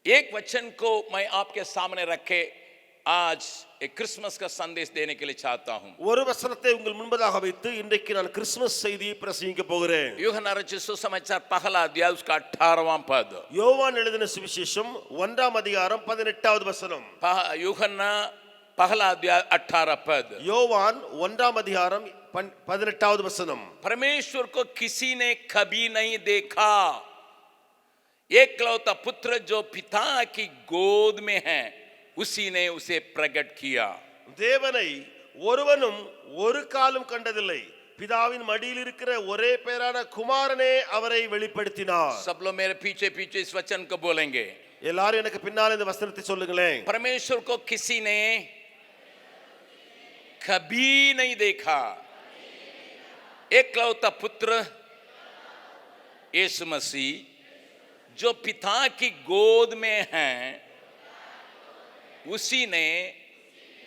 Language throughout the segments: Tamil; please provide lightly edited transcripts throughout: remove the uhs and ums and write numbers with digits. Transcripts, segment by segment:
एक वचन को मैं आपके सामने रखे आज एक क्रिसमस का संदेश देने के लिए चाहता हूं. ஒரு வசனத்தை உங்கள் முன்பதாக வைத்து இன்றைக்கு நான் கிறிஸ்துமஸ் செய்தியை பிரசங்கிக்க போகிறேன். यूहन्ना रचित सुसमाचार पहला अध्याय उसका 18वां पद. யோவான் எழுதின சுவிசேஷம் 1ஆம் அதிகாரம் 18வது வசனம். यूहन्ना पहला अध्याय 18 पद. யோவான் 1ஆம் அதிகாரம் 18வது வசனம். परमेश्वर को किसी ने कभी नहीं देखा, एकलौता पुत्र जो पिता की गोद में है उसी ने उसे प्रकट किया. தேவனை ஒருவனும் ஒரு காலம் கண்டதில்லை, பிதாவின் மடியில் இருக்கிற ஒரே பேரான குமாரனே அவரை வெளிப்படுத்தினார். सब लोग मेरे पीछे पीछे इस वचन को बोलेंगे. எல்லாரும் எனக்கு பின்னால் இந்த வசனத்தை சொல்லுங்களேன். परमेश्वर को किसी ने कभी नहीं देखा, एकलौता पुत्र यीशु मसीह जो पिता की गोद में है उसी ने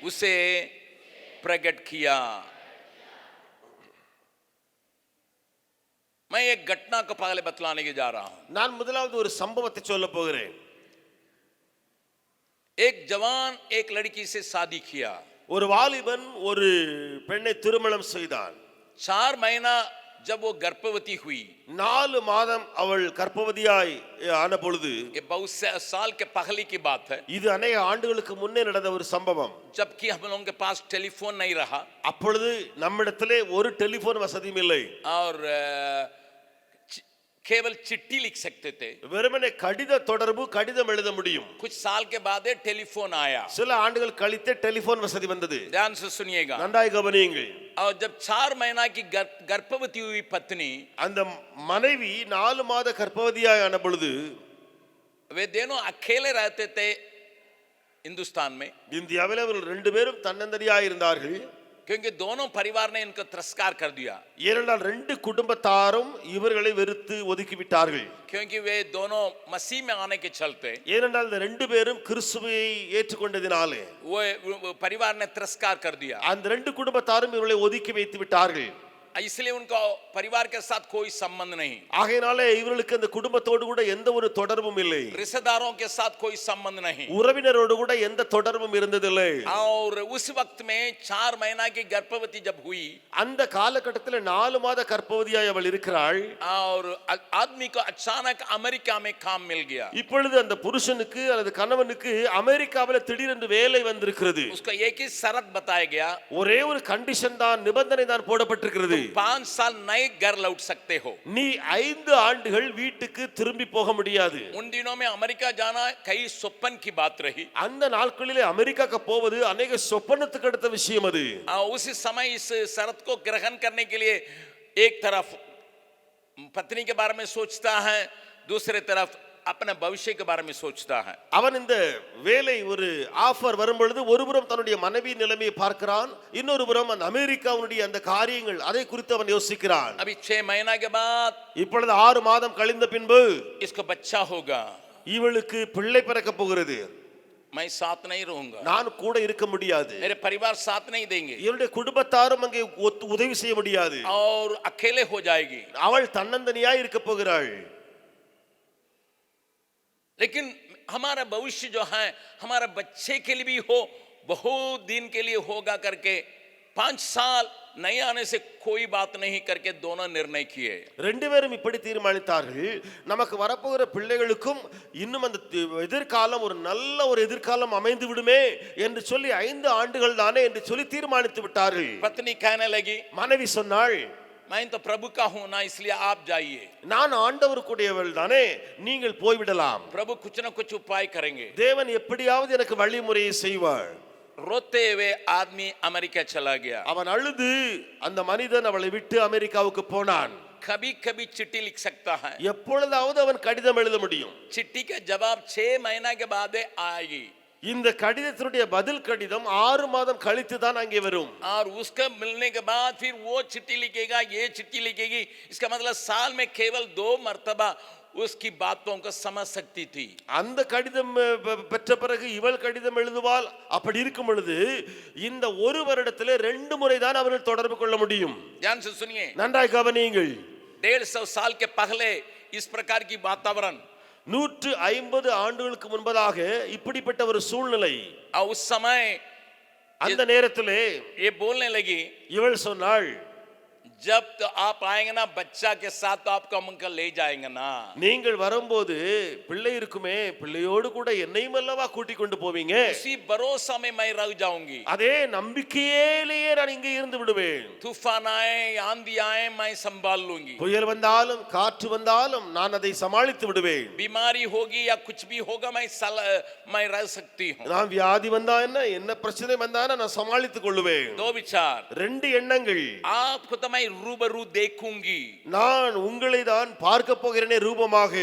उसे प्रकट किया. मैं एक घटना को पहले बतलाने के जा रहा हूं. நான் முதலாவது ஒரு சம்பவத்தை சொல்ல போகிறேன். एक जवान एक लड़की से शादी किया. ஒரு வாலிபன் ஒரு பெண்ணை திருமணம் செய்தான். 4 महीना जब वो गर्भवती हुई, 4 மாதம் அவள் கர்ப்பவதியாய் ஆன பொழுது, ये बहुत साल के पहले की बात है, இது अनेक ஆண்டுகளுக்கு முன்னே நடந்த ஒரு சம்பவம். जबकि हम लोगों के पास टेलीफोन नहीं रहा அப்பொழுது நம்மிடத்திலே ஒரு டெலிபோன் வசதியும் இல்லை. और केवल चिट्ठी लिख सकते थे. வெறுமனே கடித தொடர்பு, கடிதம் எழுத முடியும். कुछ साल के बाद टेलीफोन आया. சில ஆண்டுகள் கழித்து டெலிபோன் வசதி வந்தது. ध्यान से सुनिएगा. நன்றாய் கவனியுங்கள். और जब 4 महीना की गर्भवती हुई पत्नी, அந்த மனைவி 4 மாத கர்ப்பவதியாய் ஆன பொழுது, वे दोनों अकेले रहते थे हिंदुस्तान में. இந்தியாவில் அவர்கள் 2 பேரும் தன்னந்தனியாய் இருந்தார்கள். क्योंकि दोनों परिवार ने इनको तिरस्कार कर दिया. ஏனென்றால் 2 குடும்பத்தாரும் இவர்களை வெறுத்து ஒதுக்கி விட்டார்கள். क्योंकि वे दोनों मसीह में आने के चलते, ஏனென்றால் இந்த 2 பேரும் கிறிஸ்துவை ஏற்றுக்கொண்டதினாலே वो परिवार ने तिरस्कार कर दिया. அந்த 2 குடும்பத்தாரும் இவர்களை ஒதுக்கி வைத்து விட்டார்கள். इसलिए उनका परिवार के साथ कोई संबंध नहीं, ஆகையினாலே இவர்களுக்கு அந்த குடும்பத்தோடு கூட எந்த ஒரு தொடர்பும் இல்லை. रिश्तेदारों के साथ कोई संबंध नहीं, உறவினரோடு கூட எந்த தொடர்பும் இருந்ததில்லை. और उस वक्त में 4 महीना की गर्भवती जब हुई, அந்த காலகட்டத்தில் 4 மாத கர்ப்பவதியாய் அவள் இருக்கிறாள். और आदमी को अचानक अमेरिका में काम मिल गया. இப்பொழுது அந்த புருஷனுக்கு அல்லது கணவனுக்கு அமெரிக்காவில் திடீரென்று வேலை வந்திருக்கிறது. उसको एक ही शर्त बताया गया, ஒரே ஒரு கண்டிஷன் தான், நிபந்தனை தான் போடப்பட்டிருக்கிறது. 5 साल नए घर लौट सकते हो. நீ 5 ஆண்டுகள் வீட்டுக்கு திரும்பி போக முடியாது. उन दिनों में अमेरिका जाना कई स्वप्न की बात रही. அந்த நாட்களிலே அமெரிக்காக்கு போவது अनेक சொப்பனத்துக்கு அடுத்த விஷயம் அது. उसी समय इस शर्त को ग्रहण करने के लिए एक तरफ पत्नी के बारे में सोचता है, दूसरे तरफ अपने भविष्य के बारे में सोचता है. அவன் இந்த வேலை ஒரு ஆஃபர் வரும்பொழுது ஒருபுறம் தன்னுடைய மனைவி நிலைமையை பார்க்கிறான், இன்னொரு புறம் அந்த அமெரிக்காவுடைய அந்த காரியங்கள் அதை குறித்து அவன் யோசிக்கிறான். अभी 6 महीना के बाद இப்பொழுது 6 மாதம் கழிந்த பின்பு इसको बच्चा होगा, இவளுக்கு பிள்ளை பிறக்க போகிறது. मैं साथ नहीं रहूंगा, நான் கூட இருக்க முடியாது, मेरे परिवार साथ नहीं देंगे, இவருடைய குடும்பத்தாரும் அங்கே உதவி செய்ய முடியாது, और अकेले हो जाएगी. அவள் தன்னந்தனியாய் இருக்க போகிறாள். लेकिन हमारा भविष्य जो है हमारा बच्चे के लिए भी हो, बहुत दिन के लिए होगा करके 5 साल नहीं आने से कोई बात नहीं करके दोनों निर्णय किए. 2 பேரும் இப்படி தீர்மானித்தார்கள், நமக்கு வரப்போகிற பிள்ளைகளுக்கும் இன்னும் அந்த எதிர்காலம் ஒரு நல்ல ஒரு எதிர்காலம் அமைந்து விடுமே என்று சொல்லி 5 ஆண்டுகள் தானே என்று சொல்லி தீர்மானித்து விட்டார்கள். पत्नी कहने लगी, மனைவி சொன்னாள், मैं तो प्रभु का हूं ना, इसलिए आप जाइए. நான் ஆண்டவருக்குடையவள் தானே, நீங்கள் போய்விடலாம். प्रभु कुछ ना कुछ उपाय करेंगे. தேவன் எப்படியாவது எனக்கு வழிமுறையை செய்வார். रोते हुए आदमी अमेरिका चला गया. அவன் அழுது அந்த மனிதன் அவளை விட்டு அமெரிக்காவுக்கு போனான். कभी कभी चिट्ठी लिख सकता है, எப்பொழுதாவது அவன் கடிதம் எழுத முடியும். चिट्ठी का जवाब 6 महीना के बाद आएगी. இந்த கடிதத்தினுடைய பதில் கடிதம் 6 மாதம் கழித்து தான் அங்கே வரும். और उसका मिलने के बाद फिर वो चिट्ठी लिखेगा, ये चिट्ठी लिखेगी. इसका मतलब साल में केवल 2 मर्तबा उसकी बातों को समझ सकती थी. அந்த கடிதம் பெற்ற பிறகு இவள் கடிதம் எழுதுவாள். அப்படி இருக்கும் பொழுது இந்த ஒரு வருடத்திலே 2 முறை தான் அவர்கள் தொடர்பு கொள்ள முடியும். ध्यान से सुनिए, நன்றாய் கவனியுங்கள். 150 साल के पहले इस प्रकार की वातावरण 150 ஆண்டுகளுக்கு முன்பதாக இப்படிப்பட்ட ஒரு சூழ்நிலை. और उस समय அந்த நேரத்திலே ये बोलने लगी, இவள் சொன்னாள், जब तो आप आएंगे ना बच्चा के साथ तो आपको हम उनका ले जाएंगे ना. நீங்கள் வரும்போது பிள்ளை இருக்குமே, பிள்ளையோடு கூட என்னையும் அல்லவா கூட்டிக் கொண்டு போவீங்க. उसी भरोसा में मैं रह जाऊंगी. அதே நம்பிக்கையிலேயே நான் இங்கே இருந்து விடுவேன். तूफान आए आंधी आए मैं संभाल लूंगी. புயல் வந்தாலும் காற்று வந்தாலும் நான் அதை சமாளித்து விடுவேன். बीमारी होगी या कुछ भी होगा मैं रह सकती हूँ. நான் வியாதி வந்தா என்ன பிரச்சனை வந்தாலும் நான் சமாளித்துக் கொள்ளுவேன். दो विचार, 2 எண்ணங்கள். आपको तो मैं रूबरू देखूंगी நான் உங்களை தான் பார்க்க போகிறேனே ரூபமாக.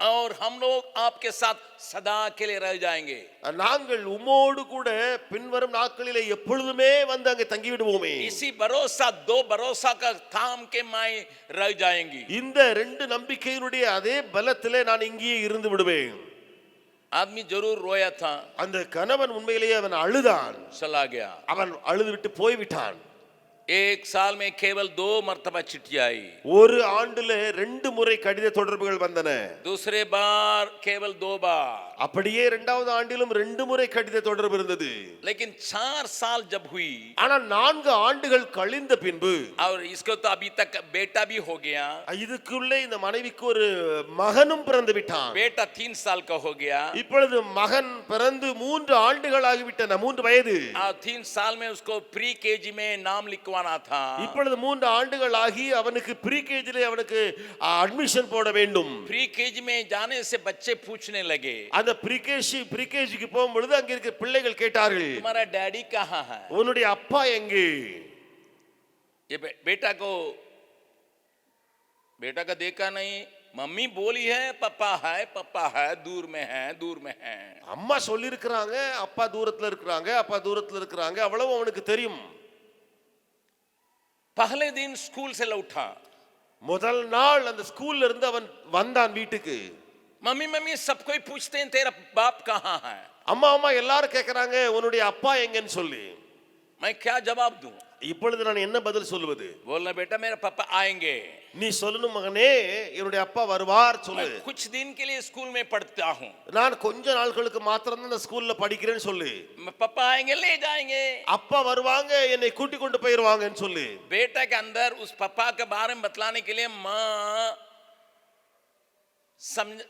और हम लोग आपके साथ सदा के लिए रह जाएंगे. நாங்கள் உம்மோடு கூட பின்வரும் நாட்களிலே எப்பொழுதுமே வந்து அங்கே தங்கி விடுவோமே. इसी भरोसा, दो भरोसा का थाम के मैं रह जाएंगी. இந்த 2 நம்பிக்கையினுடைய அதே பலத்திலே நான் இங்கேயே இருந்து விடுவேன். आदमी जरूर रोया था, அந்த கணவன் உண்மையிலேயே அவன் அழுதான். चला गया. அவன் அழுது விட்டு போய்விட்டான். एक साल में केवल 2 मर्तबा चिट्ठी आई. ஒரு ஆண்டுல 2 முறை கடித தொடர்புகள் வந்தன. दूसरे बार केवल 2 बार. அப்படியே 2வது ஆண்டிலும் 2 முறை கடித தொடர்பு இருந்தது. लेकिन 4 साल जब हुई, ஆனால் 4 ஆண்டுகள் கழிந்த பின்பு, और इसको तो अभी तक बेटा भी हो गया, இதுக்குள்ளே இந்த மனைவிக்கு ஒரு மகனும் பிறந்து விட்டான். बेटा 3 साल का हो गया, இப்பொழுது மகன் பிறந்து 3 ஆண்டுகள் ஆகிவிட்டன, 3 வயது. और 3 साल में उसको प्री केजी में नाम लिखवाना था. இப்பொழுது 3 ஆண்டுகள் ஆகி அவனுக்கு ப்ரீ கேஜிலே அவனுக்கு அட்மிஷன் போட வேண்டும். प्री केजी में जाने से बच्चे पूछने लगे, அந்த ப்ரீ கேஜிக்கு போகும்பொழுது அங்க இருக்க பிள்ளைகள் கேட்டார்கள், तुम्हारा डैडी कहाँ है? உன்னுடைய அப்பா எங்கே? ये बेटा का देखा नहीं, मम्मी बोली है पप्पा है, दूर में है. அம்மா சொல்லி இருக்கிறாங்க, அப்பா தூரத்துல இருக்கிறாங்க, அவ்வளவு அவனுக்கு தெரியும். पहले दिन स्कूल से लौटा, முதல் நாள் அந்த ஸ்கூல்ல இருந்து அவன் வந்தான் வீட்டுக்கு. मम्मी सब कोई पूछते हैं तेरा बाप कहाँ है? அம்மா எல்லாரும் கேக்குறாங்க உன்னுடைய அப்பா எங்கன்னு சொல்லி. मैं क्या जवाब दूं? இப்பொழுது நான் என்ன பதில் சொல்லுவது? बोलना बेटा मेरा पापा आएंगे. நீ சொல்லணும் மகனே, என்னுடைய அப்பா வருவார் சொல்லு. मैं कुछ दिन के लिए स्कूल में पढ़ता हूँ, நான் கொஞ்ச நாட்களுக்கு மாத்திரம் தான் இந்த ஸ்கூல்ல படிக்கிறேன்னு சொல்லு. पापा आएंगे ले जाएंगे. அப்பா வருவாங்க, என்னை கூட்டி கொண்டு போயிருவாங்கன்னு சொல்லு. बेटा के अंदर उस पापा के बारे में बतलाने के लिए, माँ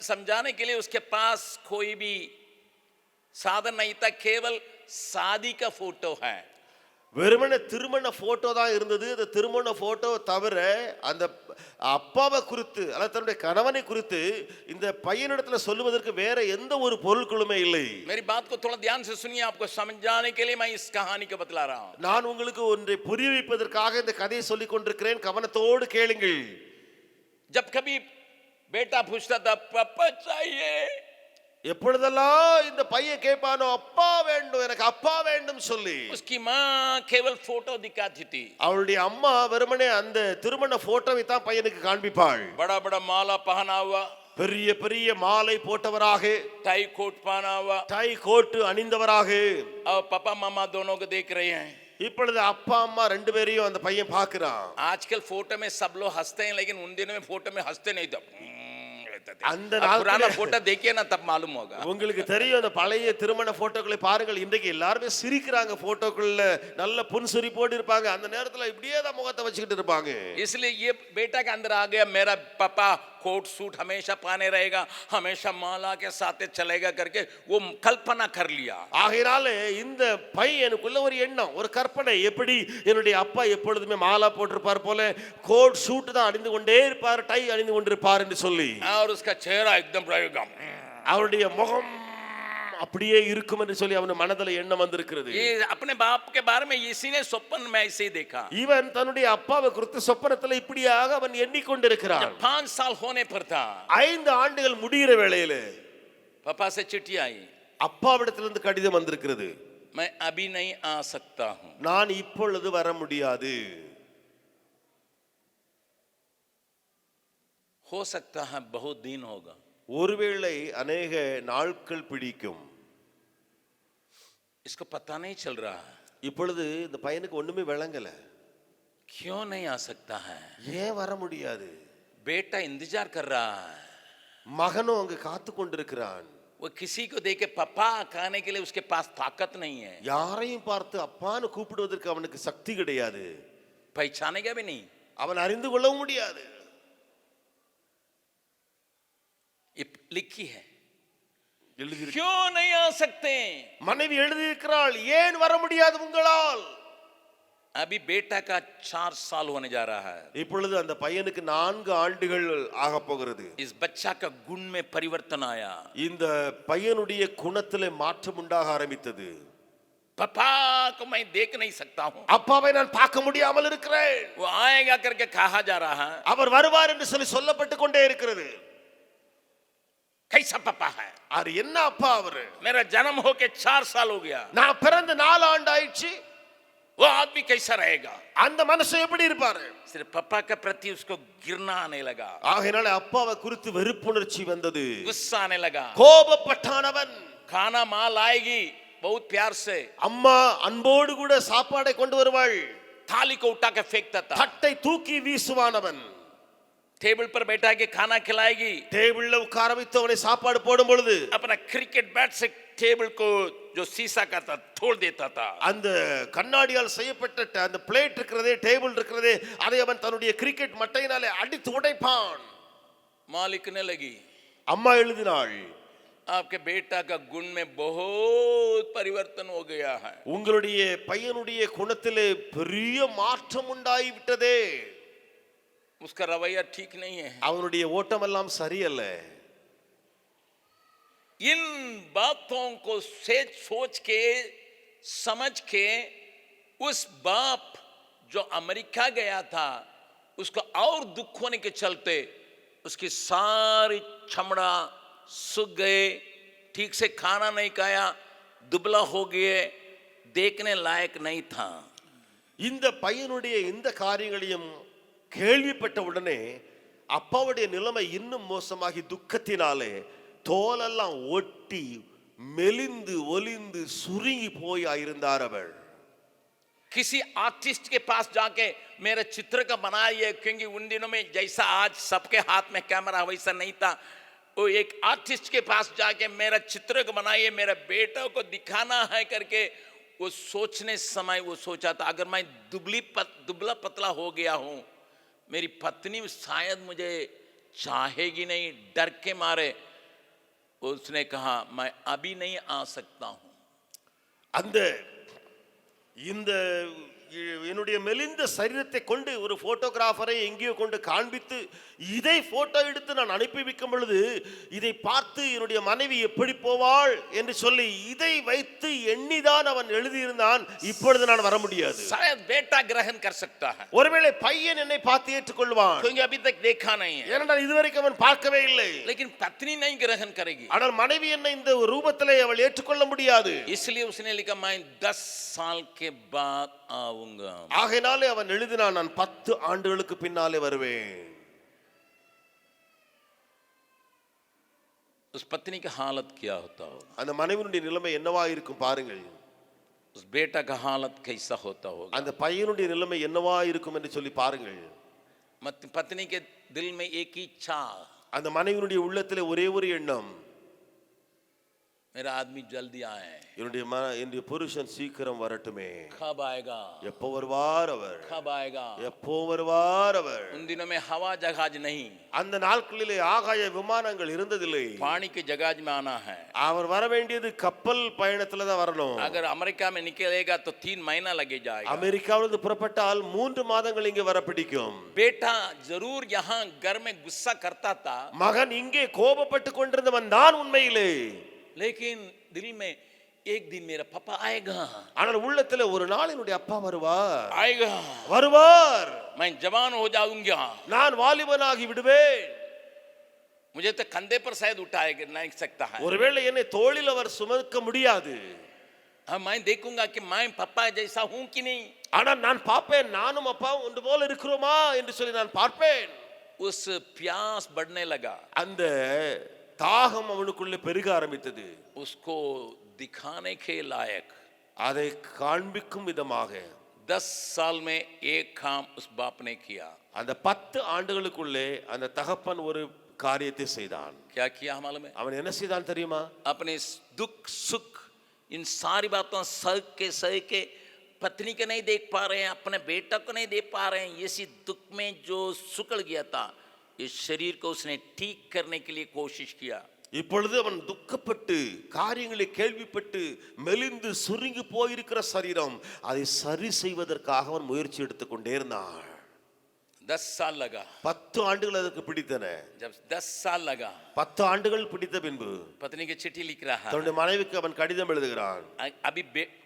समझाने के लिए उसके पास कोई भी साधन नहीं था, केवल शादी का फोटो है. வெறுமனே திருமண போட்டோ தான் இருந்தது. அந்த திருமண போட்டோ தவிர அந்த அப்பாவை குறித்து அல்லது தன்னுடைய கணவனை குறித்து இந்த பையனிடத்துல சொல்லுவதற்கு வேற எந்த ஒரு பொருட்களுமே இல்லை. मेरी बात को थोड़ा ध्यान से सुनिए, आपको समझाने के लिए मैं इस कहानी को बतला रहा हूं. நான் உங்களுக்கு ஒன்றை புரிய வைப்பதற்காக இந்த கதையை சொல்லிக் கொண்டிருக்கிறேன், கவனத்தோடு கேளுங்கள். जब कभी बेटा पूछता था पापा चाहिए, எப்பொழுதெல்லாம் இந்த பையன் கேட்பானோ அப்பா வேண்டும், எனக்கு அப்பா வேண்டும் சொல்லி, उसकी माँ केवल फोटो दिखाती थी. அவளுடைய அம்மா வெறுமனே அந்த திருமண போட்டோவை தான் பையனுக்கு காண்பிப்பாள். बड़ा बड़ा माला पहना हुआ, பெரிய பெரிய மாலை போட்டவராக, टाई कोट पहना हुआ, டை கோட்டு அணிந்தவராக. और पापा मामा दोनों को देख रहे हैं. இப்பொழுது அப்பா அம்மா 2 பேரையும் அந்த பையன் பார்க்கிறான். आजकल फोटो में सब लोग हंसते हैं, लेकिन उन दिनों में फोटो में हंसते नहीं थे. அந்த पुराना फोटो देखिए ना, तब मालूम होगा. உங்களுக்கு தெரியும், அந்த பழைய திருமண போட்டோக்களை பாருங்கள். இன்றைக்கு எல்லாருமே சிரிக்கிறாங்க, போட்டோக்குள்ள நல்ல புன்சிரிப்போடு இருப்பாங்க. அந்த நேரத்துல இப்படியே தான் முகத்தை வச்சுக்கிட்டு இருப்பாங்க. इसलिए ये बेटा के अंदर आ गया, मेरा पापा कोट सूट हमेशा पहने रहेगा, हमेशा माला के साथ चलेगा करके वो कल्पना कर लिया. ஆகையால இந்த பையனுக்குள்ள ஒரு எண்ணம், ஒரு கற்பனை, எப்படி என்னுடைய அப்பா எப்பொழுதுமே மாலா போட்டிருப்பார் போல கோட் சூட் தான் அணிந்து கொண்டே இருப்பார், டை அணிந்து கொண்டிருப்பார் என்று சொல்லி, और उसका चेहरा एकदम रहेगा, அவருடைய முகம் அப்படியே இருக்கும் என்று சொல்லி அவன் மனதில் எண்ணம் வந்திருக்கிறது. ये अपने बाप के बारे में इसी ने स्वप्न में ऐसे ही देखा. இவன் தன்னுடைய அப்பாவை குறித்து சொப்பனத்தில் இப்படியாக அவன் எண்ணிக்கொண்டிருக்கிறான். 5 साल होने पर था, 5 ஆண்டுகள் முடிகிற வேளையில पापा से चिट्ठी आई, அப்பாவிடத்திலிருந்து கடிதம் வந்திருக்கிறது. मैं अभी नहीं आ सकता हूं. நான் இப்பொழுது வர முடியாது. हो सकता है बहुत दिन होगा, ஒருவேளை अनेक நாட்கள் பிடிக்கும். इसको पता नहीं चल रहा है. இப்பொழுது இந்த பையனுக்கு ஒண்ணுமே விளங்கல. क्यों नहीं आ सकता है? ஏன் வர முடியாது? बेटा इंतजार कर रहा है. மகனும் அங்கு காத்து கொண்டிருக்கிறான். वो किसी को देख के पापा कहने के लिए उसके पास ताकत नहीं है, யாரையும் பார்த்து அப்பான்னு கூப்பிடுவதற்கு அவனுக்கு சக்தி கிடையாது. पहचानेगा भी नहीं. அவன் அறிந்து கொள்ளவும் முடியாது. ये लिखी है, எழுதி क्यों नहीं आ सकते? மனைவி எழுதியிருக்கிறாள், ஏன் வர முடியாது உங்களால்? अभी बेटा का 4 साल होने जा रहा है. இப்பொழுது அந்த பையனுக்கு 4 ஆண்டுகள் ஆக போகிறது. इस बच्चा का गुण में परिवर्तन आया. இந்த பையனுடைய குணத்திலே மாற்றம் உண்டாக ஆரம்பித்தது. पापा को मैं देख नहीं सकता हूँ, அப்பாவை நான் பார்க்க முடியாமல் இருக்கிறேன். वो आएगा करके कहा जा रहा है. அவர் வருவார் என்று சொல்லி சொல்லப்பட்டு கொண்டே இருக்கிறது. कैसा पापा है? அது என்ன அப்பா அவரு? मेरा जन्म होके 4 साल हो गया, நான் பிறந்து 4 ஆண்டு ஆயிடுச்சு. वो आदमी कैसा रहेगा? அந்த மனுஷன் எப்படி இருப்பாரு? सिर्फ पापा के प्रति उसको गिरना आने लगा, ஆகையினால அப்பாவை குறித்து வெறுப்புணர்ச்சி வந்தது. गुस्सा आने लगा. கோபப்பட்டானவன். खाना माँ लाएगी बहुत प्यार से, அம்மா அன்போடு கூட சாப்பாடை கொண்டு வருவாள். थाली को उठा के फेंकता था. தட்டை தூக்கி வீசுவானவன். टेबल पर बैठा के खाना खिलाएगी, டேபிள்ல உட்கார வைத்து அவனை சாப்பாடு போடும் பொழுது अपना क्रिकेट बैट से टेबल को जो शीशा का था तोड़ देता था. அந்த கண்ணாடியால் செய்யப்பட்ட அந்த பிளேட் இருக்கிறதே, டேபிள் இருக்கிறதே, அதை அவன் தன்னுடைய கிரிக்கெட் மட்டையினாலே அடித்து உடைப்பான். माँ लिखने लगी, அம்மா எழுதினாள், आपके बेटा का गुण में बहुत परिवर्तन हो गया है. உங்களுடைய பையனுடைய குணத்திலே பெரிய மாற்றம் உண்டாகி விட்டதே. उसका रवैया ठीक नहीं है. அவனுடைய ஓட்டம் எல்லாம் சரியல்ல. इन बातों को सोच के समझ के उस बाप जो अमेरिका गया था उसको और दुख होने के चलते उसकी सारी चमड़ा सूख गए, ठीक से खाना नहीं खाया, दुबला हो गए, देखने लायक नहीं था. இந்த பையனுடைய இந்த காரியங்களையும் கேள்விப்பட்ட உடனே அப்பாவுடைய நிலைமை இன்னும் மோசமாகி துக்கத்தினாலே தோலெல்லாம் ஒட்டி மெலிந்து ஒலிந்து சுருங்கி போய் இருந்தார் அவர். किसी आर्टिस्ट के पास जाके मेरा चित्र का बनाइए, क्योंकि उन दिनों में जैसा आज सबके हाथ में कैमरा वैसा नहीं था. वो एक आर्टिस्ट के पास जाके मेरा चित्र को बनाइए, मेरा बेटा को दिखाना है करके वो सोचने समय वो सोचा था, अगर मैं दुबला पतला हो गया हूँ, मेरी पत्नी शायद मुझे चाहेगी नहीं, डर के मारे उसने कहा मैं अभी नहीं आ सकता हूँ. அந்த இந்த என்னுடைய மெலிந்த சரீரத்தை கொண்டு ஒரு போட்டோகிராஃபரை எங்கேயோ கொண்டு காண்பித்து இதை போட்டோ எடுத்து நான் அனுப்பி வைக்கும் பொழுது இதை பார்த்து என்னுடைய மனைவி எப்படி போவாள் என்று சொல்லி இதை வைத்து எண்ணிதான் அவன் எழுதியிருந்தான். இப்பொழுது நான் வர முடியாது. शायद बेटा ग्रहण कर सकता है, ஒருவேளை பையன் என்னை பார்த்து ஏற்றுக்கொள்வான், क्योंकि अभी तक देखा नहीं है. ஏனென்றால் இதுவரைக்கும் அவன் பார்க்கவே இல்லை. लेकिन पत्नी नहीं ग्रहण करेगी, ஆனால் மனைவி என்னை இந்த ரூபத்திலே அவள் ஏற்றுக்கொள்ள முடியாது. इसलिए उसने लिखा मैं 10 साल के बाद आऊंगा. ஆகையினாலே அவன் எழுதினான், நான் 10 ஆண்டுகளுக்கு பின்னாலே வருவேன். उस पत्नी की हालत क्या होता होगा, அந்த மனைவியினுடைய நிலைமை என்னவா இருக்கும் பாருங்கள். उस बेटा का हालत कैसा होता होगा. அந்த பையனுடைய நிலைமை என்னவா இருக்கும் என்று சொல்லி பாருங்கள். पत्नी के दिल में एक ही इच्छा, அந்த மனைவியினுடைய உள்ளத்திலே ஒரே ஒரு எண்ணம், मेरा आदमी जल्दी आए, என்னுடைய புருஷன் சீக்கிரம் வரட்டுமே. कब आएगा, எப்போ வருவார் அவர், कब आएगा. எப்போ வருவார் அவர். उन दिनों में हवा जहाज नहीं, அந்த நாட்களிலே ஆகாய விமானங்கள் இருந்ததில்லை. पानी के जहाज में आना है. அவர் வர வேண்டியது கப்பல் பயணத்துல தான் வரணும். अगर अमेरिका में निकलेगा तो 3 महीना लगे जाएगा. அமெரிக்காவிலிருந்து புறப்பட்டால் 3 மாதங்கள் இங்கே வர பிடிக்கும். बेटा जरूर यहाँ घर में गुस्सा करता था, மகன் இங்கே கோபப்பட்டு கொண்டிருந்தவன் தான் உண்மையிலே. लेकिन दिल में एक दिन मेरा पापा आएगा, ஆனால் உள்ளத்துல ஒரு நாள் என்னுடைய அப்பா வருவார், आएगा, வருவார், मैं जवान हो जाऊंगा, நான் வாலிபனாகி விடுவேன். मुझे तो कंधे पर शायद उठाए नहीं सकता है. ஒருவேளை என்னை தோளில் அவர் சுமக்க முடியாது. हाँ, मैं देखूंगा कि मैं पापा जैसा हूं कि नहीं. ஆனால் நான் பார்ப்பேன், நானும் அப்பா ஒன்று போல இருக்கிறோமா என்று சொல்லி நான் பார்ப்பேன். उस प्यास बढ़ने लगा, அந்த தாகம் அவனுக்குள்ளே பெருக ஆரம்பித்தது. उसको दिखाने के लायक அதை காண்பிக்கும் விதமாக 10 साल में एक काम उस बाप ने किया. அந்த 10 ஆண்டுகளுக்குள்ளே அந்த தகப்பன் ஒரு காரியத்தை செய்தான். क्या किया मालूम है? அவன் என்ன செய்தான் தெரியுமா? अपने दुख सुख इन सारी बातों सह के पत्नी को नहीं देख पा रहे हैं, अपने बेटा को नहीं देख पा रहे हैं, इसी दुख में जो सुकड़ गया था, इस शरीर को उसने ठीक करने के लिए कोशिश किया. இப்பொழுது அவன் துக்கப்பட்டு காரியங்களை கேள்விப்பட்டு மெலிந்து சுருங்கி போயிருக்கிற சரீரம் அதை சரி செய்வதற்காக அவன் முயற்சி எடுத்துக்கொண்டே இருந்தான். 10 साल लगा. 10 ஆண்டுகள் அதற்கு பிடித்தன. जब 10 साल लगा, 10 ஆண்டுகள் பிடித்த பின்பு पत्नी की चिट्ठी लिख रहा है. தன்னுடைய மனைவிக்கு அவன் கடிதம் எழுதுகிறான். अभी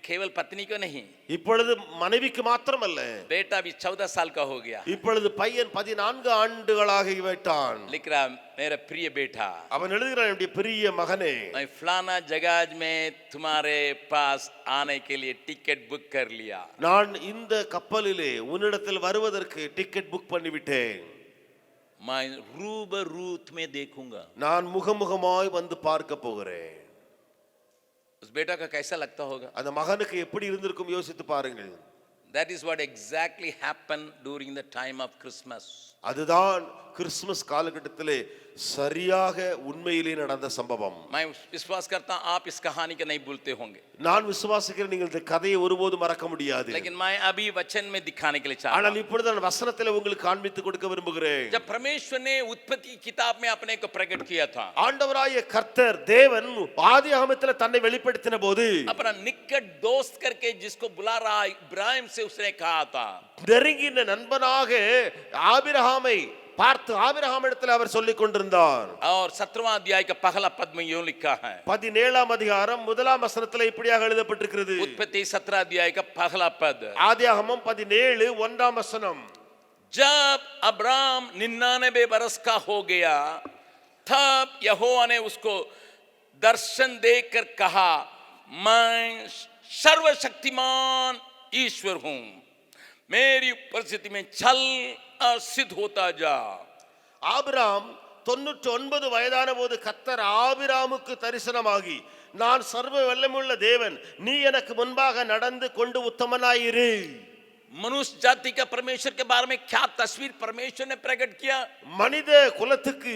केवल पत्नी को नहीं, இப்பொழுது மனைவிக்கு மாத்திரமல்ல, बेटा भी 14 साल का हो गया. இப்பொழுது பையன் 14 ஆண்டுகளாகி விட்டான். लिख रहा, मेरा प्रिय बेटा, அவன் எழுதுகிறான், என்னுடைய பிரிய மகனே, मैं फलाना जहाज में तुम्हारे पास आने के लिए टिकट बुक कर लिया. நான் இந்த கப்பலிலே உன்னிடத்தில் வருவதற்கு டிக்கெட் புக் பண்ணிவிட்டேன். मैं रूबरू तुम्हें देखूंगा. நான் முகமுகமாய் வந்து பார்க்க போகிறேன். उस बेटा का कैसा लगता होगा? அந்த மகனுக்கு எப்படி இருந்திருக்கும் யோசித்து பாருங்கள். That is what exactly happened during the time of Christmas. அதுதான் கிறிஸ்துமஸ் காலகட்டத்திலே சரியாக உண்மையிலே நடந்த சம்பவம். मैं विश्वास करता हूं आप इस कहानी को नहीं भूलते होंगे. நான் விசுவாசிக்கிறேன் நீங்கள் இந்த கதையை ஒருபோதும் மறக்க முடியாது. लेकिन मैं अभी वचन में दिखाने के लिए चाहता ஆனால் हूं. இப்பொழுது நான் வசனத்திலே உங்களுக்கு காண்பித்து கொடுக்க விரும்புகிறேன். जब परमेश्वर ने उत्पत्ति की किताब में अपने को प्रकट किया था, ஆண்டவராகிய கர்த்தர் தேவன் ஆதியாகமத்திலே தன்னை வெளிப்படுத்தின போது अपना निकट दोस्त करके जिसको बुला रहा इब्राहिम से उसने कहा था, நெருங்கின நண்பனாக ஆபிரகாமை பார்த்து ஆபிரகாமிடத்தில் அவர் சொல்லிக் கொண்டிருந்தார். और 17वां अध्याय का पहला पद में यूं लिखा है, 17ஆம் அதிகாரம் 1ஆம் வசனத்தில் இப்படியாக எழுதப்பட்டிருக்கிறது. उत्पत्ति 17 अध्याय का पहला पद, ஆதியாகமம் 17 1ஆம் வசனம். जब अब्राम 99 बरस का हो गया, तब यहोवा ने उसको दर्शन देकर कहा, मैं सर्वशक्तिमान ईश्वर हूं, मेरी उपस्थिति में चल और सिद्ध होता जा. ஆபிராம் 99 வயதான போது கர்த்தர் ஆபிராமுக்கு தரிசனமாகி, நான் சர்வ வல்லமையுள்ள தேவன், நீ எனக்கு முன்பாக நடந்து கொண்டு உத்தமனாயிரு. मनुष्य जाति का परमेश्वर के बारे में क्या तस्वीर परमेश्वर ने प्रकट किया? மனித குலத்துக்கு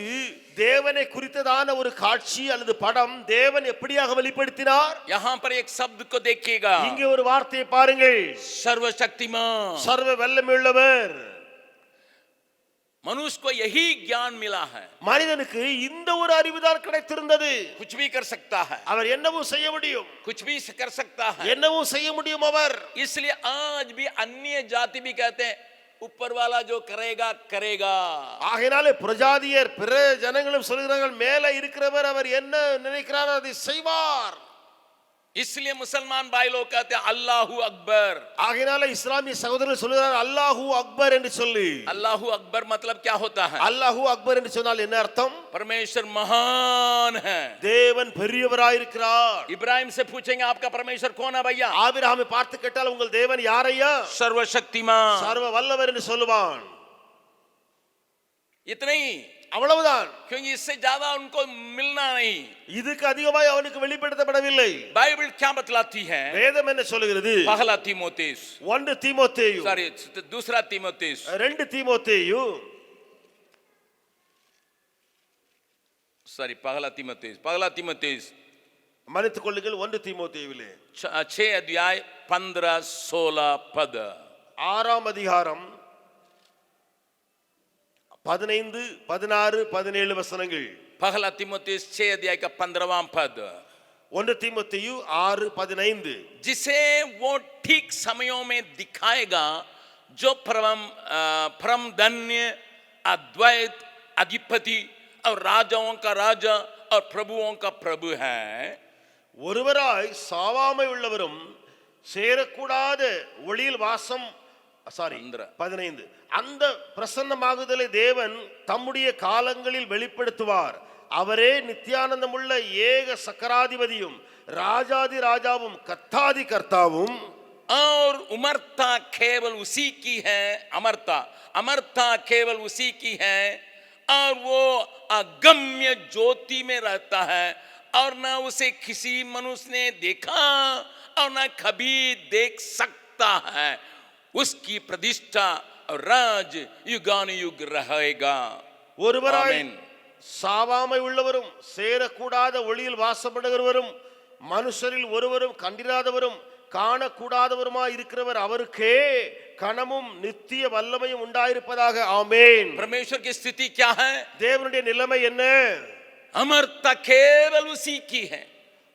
தேவனை குறித்ததான ஒரு காட்சி அல்லது படம் தேவன் எப்படியாக வெளிப்படுத்தினார்? यहां पर एक शब्द को देखिएगा, இங்கே ஒரு வார்த்தையை பாருங்கள், सर्वशक्तिमान. சர்வ வல்லமையுள்ளவர். मनुष्य को यही ज्ञान मिला है. மனிதனுக்கு இந்த ஒரு அறிவுதான் கிடைத்திருந்தது. कुछ भी कर सकता है, அவர் என்னவும் செய்ய முடியும், कुछ भी कर सकता है. என்னவும் செய்ய முடியும் அவர். इसलिए आज भी अन्य जाति भी कहते हैं ऊपर वाला जो करेगा करेगा. ஆகையினாலே பிரஜாதியர் பிற ஜனங்களும் சொல்கிறார்கள், மேலே இருக்கிறவர் அவர் என்ன நினைக்கிறார் அதை செய்வார். इसलिए मुसलमान भाई लोग कहते हैं अल्लाहू अकबर. ஆகையினாலே இஸ்லாமிய சகோதரர்கள் சொல்கிறார்கள் அல்லாஹு அக்பர் என்று சொல்லி. अल्लाहू अकबर मतलब क्या होता है? அல்லாஹு அக்பர் என்று சொன்னால் என்ன அர்த்தம்? परमेश्वर महान है. தேவன் பெரியவராயிருக்கிறார். इब्राहिम से पूछेंगे आपका परमेश्वर कौन है भैया? ஆபிரகாமை பார்த்து கேட்டால் உங்கள் தேவன் யாரையா? सर्वशक्तिमान. சர்வ வல்லவர் என்று சொல்லுவான். इतना ही, அவ்வளவுதான். क्योंकि इससे ज्यादा उनको मिलना नहीं. இதுக்கு அதிகமாய் அவனுக்கு வெளிப்படுத்தப்படவில்லை. बाइबल क्या बतलाती है? வேதம் என்ன சொல்கிறது? पहला तीमोथेयुस, 1 தீமோத்தேயு, सॉरी दूसरा तीमोथेयुस, 2 தீமோத்தேயு, सॉरी पहला तीमोथेयुस மன்னித்துக் கொள்ளுங்கள், 1 தீமோத்தேயுவிலே 6 अध्याय 15-16 पद, 6ஆம் அதிகாரம் 15, 16, 17 வசனங்கள். पहला तीमोथेयुस 6 अध्याय का 15वां पद, 1 தீமோத்தேயு 6, 15. जिसे वो ठीक समयों में दिखाएगा, जो परम धन्य अद्वैत अधिपति और राजाओं का राजा और प्रभुओं का प्रभु है. ஒருவராய் சாவாமை உள்ளவரும் சேரக்கூடாத ஒளியில் வாசம், சாரி 15, அந்த பிரசன்னமாகுதலை தேவன் தம்முடைய காலங்களில் வெளிப்படுத்துவார். அவரே நித்தியானந்தமுள்ள ஏக சக்கராதிபதியும் ராஜாதி ராஜாவும் கர்த்தாதி கர்த்தாவும். और उमरता केवल उसी की है, अमरता केवल उसी की है, और वो अगम्य ज्योति में रहता है, और न उसे किसी मनुष्य ने देखा और न कभी देख सकता है. उसकी प्रतिष्ठा और राज युगानुयुग रहेगा. ஒருவராய் சாவாமை உள்ளவரும் சேரக்கூடாத ஒளியில் வாசப்படுகிறவரும் மனுஷரில் ஒருவரும் கண்டிராதவரும் காணக்கூடாதவருமாய் இருக்கிறவர் அவருக்கே கனமும் நித்திய வல்லமையும் உண்டாயிருப்பதாக ஆமென். परमेश्वर की स्थिति क्या है? தேவனுடைய நிலைமை என்ன? अमरता केवल उसी की है.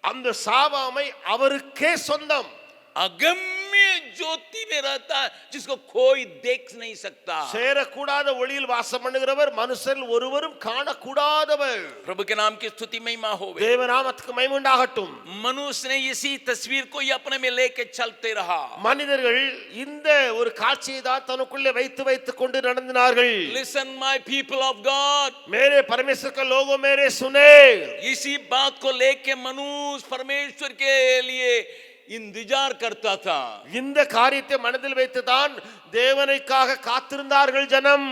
அந்த சாவாமை அவருக்கே சொந்தம். अगम्य ज्योति में रहता है जिसको कोई देख नहीं सकता. சேரக்கூடாத ஒளியில் வாசம் பண்ணுகிறவர் மனுஷரில் ஒருவரும் காணக்கூடாதவர். प्रभु के नाम की स्तुति महिमा होवे. தேவநாமத்துக்கு மகிமை உண்டாகட்டும். मनुष्य ने इसी तस्वीर को ही अपने में लेके चलते रहा. மனிதர்கள் இந்த ஒரு காட்சியை தான் தனக்குள்ளே வைத்து கொண்டு நடந்தினார்கள். Listen my people of God. मेरे परमेश्वर का लोगों मेरे सुने. इसी बात को लेके मनुष्य परमेश्वर के लिए इंतजार करता था. இந்த காரியத்தை மனதில் வைத்து தான் தேவனுக்காக காத்திருந்தார்கள் ஜனம்.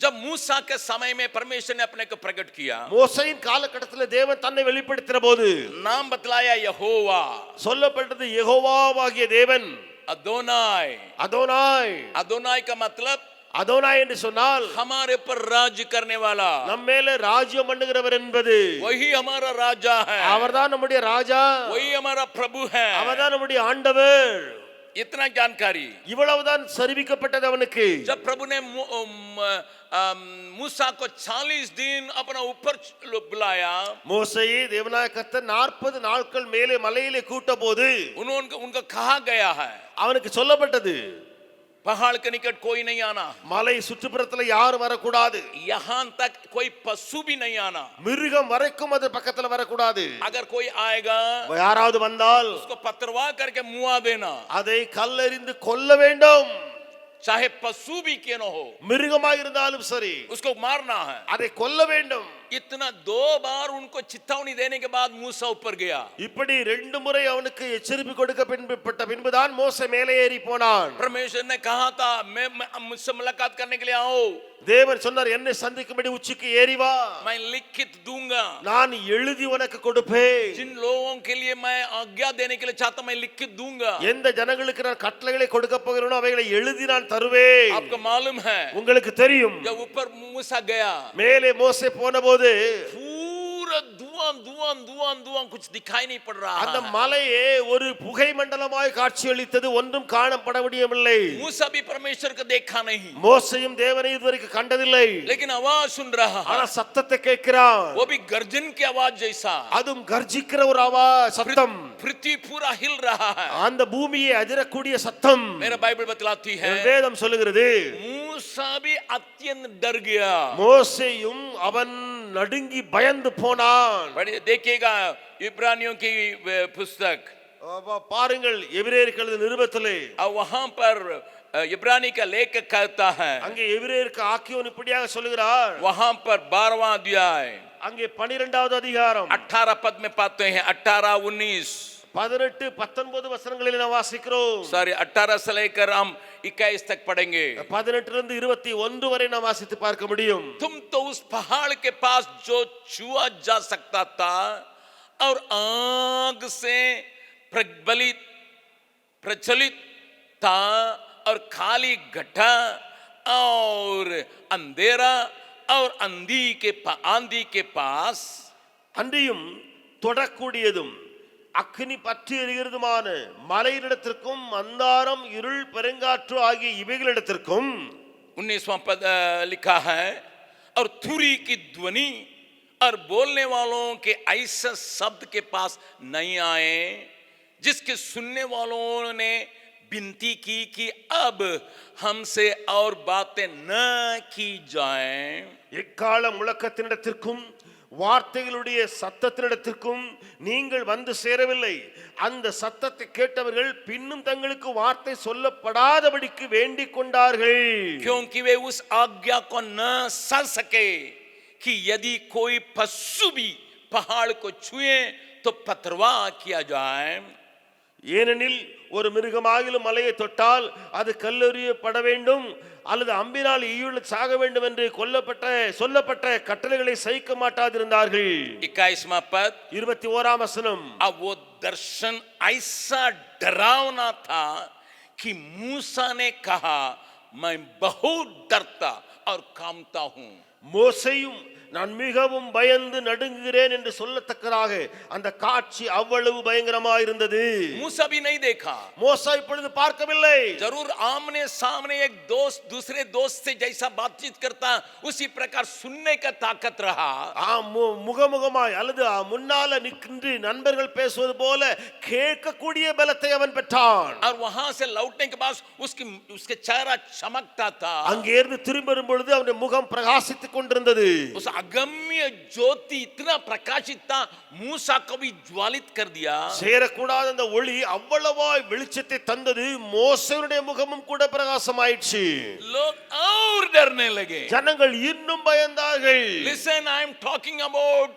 जब मूसा के समय में परमेश्वर ने अपने को प्रकट किया, மோசேயின் காலகட்டத்தில் தேவன் தன்னை வெளிப்படுத்தின போது नाम बतलाया यहोवा, சொல்லப்பட்டது யெகோவாவாகிய தேவன். अदोनाई. அதோனாய். अदोनाई का मतलब அதோனாய் என்று சொன்னால் हमारे पर राज्य करने वाला, நம்ம மேல ராஜ்யம் பண்ணுகிறவர் என்பது. वही हमारा राजा है, அவர்தான் நம்முடைய ராஜா, वही हमारा प्रभु है. அவர்தான் நம்முடைய ஆண்டவர். इतना जानकारी இவ்வளவுதான் சரிவிக்கப்பட்டது அவனுக்கு. जब प्रभु ने मूसा को 40 दिन अपना ऊपर बुलाया, மோசேயை தேவனாய கர்த்தர் 40 நாட்கள் மேலே மலையிலே கூட்ட போது उनको कहा गया है அவனுக்கு சொல்லப்பட்டது पहाड़ के निकट कोई नहीं आना, மலை சுற்றுப்புறத்துல யாரும் வரக்கூடாது, यहाँ तक कोई पशु भी नहीं आना, மிருகம் வரைக்கும் அது பக்கத்துல வரக்கூடாது. अगर कोई आएगा யாராவது வந்தால் उसको पथरवाह करके मुआ देना, அதை கல்லெறிந்து கொல்ல வேண்டும். चाहे पशु भी क्यों न हो, மிருகமாக இருந்தாலும் சரி उसको मारना है. அதை கொல்ல வேண்டும். इतना 2 बार उनको चेतावनी देने के बाद मूसा ऊपर गया. இப்படி 2 முறை அவனுக்கு எச்சரிப்பு கொடுக்கப்பட்ட பின்புதான் மோசே மேலே ஏறி போனான். परमेश्वर ने कहा था मैं मुझसे मुलाकात करने के लिए आओ, தேவன் சொன்னார் என்னை சந்திக்கும்படி உச்சிக்கு ஏறி வா, मैं लिखित दूंगा. நான் எழுதி உனக்கு கொடுப்பேன். जिन लोगों के लिए मैं आज्ञा देने के लिए चाहता मैं लिखित दूंगा. எந்த ஜனங்களுக்கு நான் கட்டளைகளை கொடுக்க போகிறேனோ அவைகளை எழுதி நான் தருவேன். आपको मालूम है உங்களுக்கு தெரியும் जब ऊपर मूसा गया மேலே மோசே போனபோது पूरा धुआं धुआं धुआं धुआं कुछ दिखाई नहीं पड़ रहा அந்த है. மலையே ஒரு புகை மண்டலமாய் காட்சியளித்தது, ஒன்றும் காணப்பட முடியவில்லை. मूसा भी परमेश्वर को देखा नहीं, மோசேயும் தேவனை இதுவரைக்கும் கண்டதில்லை. लेकिन आवाज सुन रहा ஆனா है, சத்தத்தை கேட்கிறான். वो भी गर्जन की आवाज जैसा. அதுவும் கர்ஜிக்கிற ஒரு சத்தம், पृथ्वी पूरा हिल रहा है. அந்த பூமியை அதிரக்கூடிய சத்தம். मेरा बाइबल बतलाती है வேதம் சொல்லுகிறது मूसा भी अत्यंत डर गया. மோசேயும் அவன் நடுங்கி பயந்து போனான். देखिएगा इब्रानियों की पुस्तक, பாருங்கள் எபிரேயருக்கு எழுதின நிருபத்திலே और वहां पर इब्रानी का लेखक कहता है, அங்கே எபிரேயருக்கு ஆக்கியோன் இப்படியாக சொல்லுகிறார். वहां पर 12वां अध्याय அங்கே 12வது அதிகாரம் 18 पद में पाते हैं, 18 19 18 19 வசனங்களில் நாம் வாசிக்கிறோம். सॉरी 18 से लेकर हम 21 तक पढ़ेंगे. 18 இருந்து 21 வரை நாம் वासिத்து பார்க்க முடியும். तुम तो उस पहाड़ के पास जो छुआ जा सकता था और आग से प्रज्वलित था और खाली गड्ढा और अंधेरा और आंधी के पास, அன்றியும் தொடக்கூடியதும் அக்னி பற்றி எரிகிறதுமான மலையிடத்திற்கும் அந்தாரம் இருள் பெருங்காற்று ஆகிய இவைகளிடத்திற்கும் 19वां पद लिखा है, और तुरी की ध्वनि और बोलने वालों के ऐसे शब्द के पास नहीं आए जिसके सुनने वालों ने विनती की कि अब हमसे और बातें न की जाएं. எக்கால முழக்கத்தினிடத்திற்கும் வார்த்தைகளுடைய சத்தத்தினிடத்திற்கும் நீங்கள் வந்து சேரவில்லை. அந்த சத்தத்தை கேட்டவர்கள் பின்னும் தங்களுக்கு வார்த்தை சொல்லப்படாதபடிக்கு வேண்டிக் கொண்டார்கள். क्योंकि वे उस आज्ञा को न सह सके कि यदि कोई पशु भी पहाड़ को छुए तो पथरवाह किया जाए. ஏனெனில் ஒரு மிருகமாகிலும் மலையை தொட்டால் அது கல்லெறியப்பட வேண்டும் அல்லது அம்பினால் ஈயுள் சாக வேண்டும் என்று சொல்லப்பட்ட கட்டளைகளை சகிக்க மாட்டாதிருந்தார்கள். 21वां पद, 21ஆம் வசனம். अब वो दर्शन ऐसा डरावना था कि मूसा ने कहा मैं बहुत डरता और कांपता हूं. மோசேயும் நான் மிகவும் பயந்து நடுங்குகிறேன் என்று சொல்லத்தக்கதாக அந்த காட்சி அவ்வளவு பயங்கரமாக இருந்தது. मूसा भी नहीं देखा. மோசே இப்பொழுது பார்க்கவில்லை. जरूर आमने सामने एक दोस्त दूसरे दोस्त से जैसा बातचीत करता उसी प्रकार सुनने का ताकत रहा. முகமுகமாய் அல்லது முன்னால நின்று நண்பர்கள் பேசுவது போல கேட்கக்கூடிய பலத்தை அவன் பெற்றான். और वहां से लौटने के बाद उसके चेहरा चमकता था. அங்கே இருந்து திரும்பி வரும்பொழுது அவனுடைய முகம் பிரகாசித்துக் கொண்டிருந்தது. उस अगम्य ज्योति इतना प्रकाशित था मूसा को भी ज्वालित कर दिया. சேரக்கூடாத அந்த ஒளி அவ்வளவாய் வெளிச்சத்தை தந்தது. மோசேயுடைய முகமும் கூட பிரகாசமாயிடுச்சு. लोग और डरने लगे. ஜனங்கள் இன்னும் பயந்தார்கள். Listen, I am talking about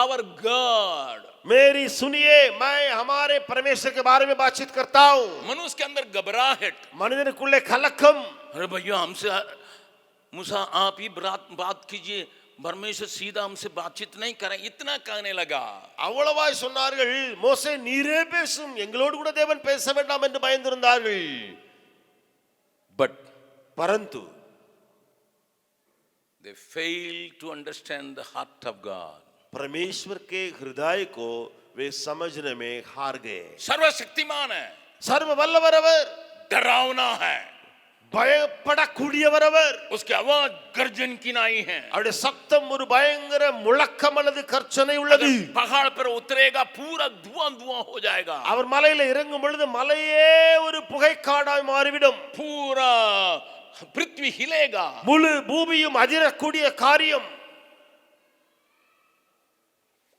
our God. मेरी सुनिए, मैं हमारे परमेश्वर के बारे में बातचीत करता हूं. मनुष्य के अंदर घबराहट. மனிதனுக்குள்ளே கலக்கம். अरे भैया हमसे मूसा आप ही बात कीजिए, परमेश्वर सीधा हमसे बातचीत नहीं करें, इतना कहने लगा. அவ்வளவாய் சொன்னார்கள். மோசே நீரே பேசும், எங்களோடு கூட தேவன் பேச வேண்டாம் என்று பயந்திருந்தார்கள். But परंतु they failed to understand the heart of God. परमेश्वर के हृदय को वे समझने में हार गए. सर्वशक्तिमान है, सर्व वल्लवर அவர், डरावना है, பயப்படக்கூடியவர் அவர். उसकी आवाज गर्जन की नाई है. அவருடைய சத்தம் ஒரு பயங்கர முழக்கம் அல்லது கர்ச்சனை உள்ளது. पहाड़ पर उतरेगा पूरा धुआं धुआं हो जाएगा. அவர் மலையில இறங்கும் பொழுது மலையே ஒரு புகைக்காடாய் மாறிவிடும். पूरा पृथ्वी हिलेगा. முழு பூமியும் அதிரக்கூடிய காரியம்.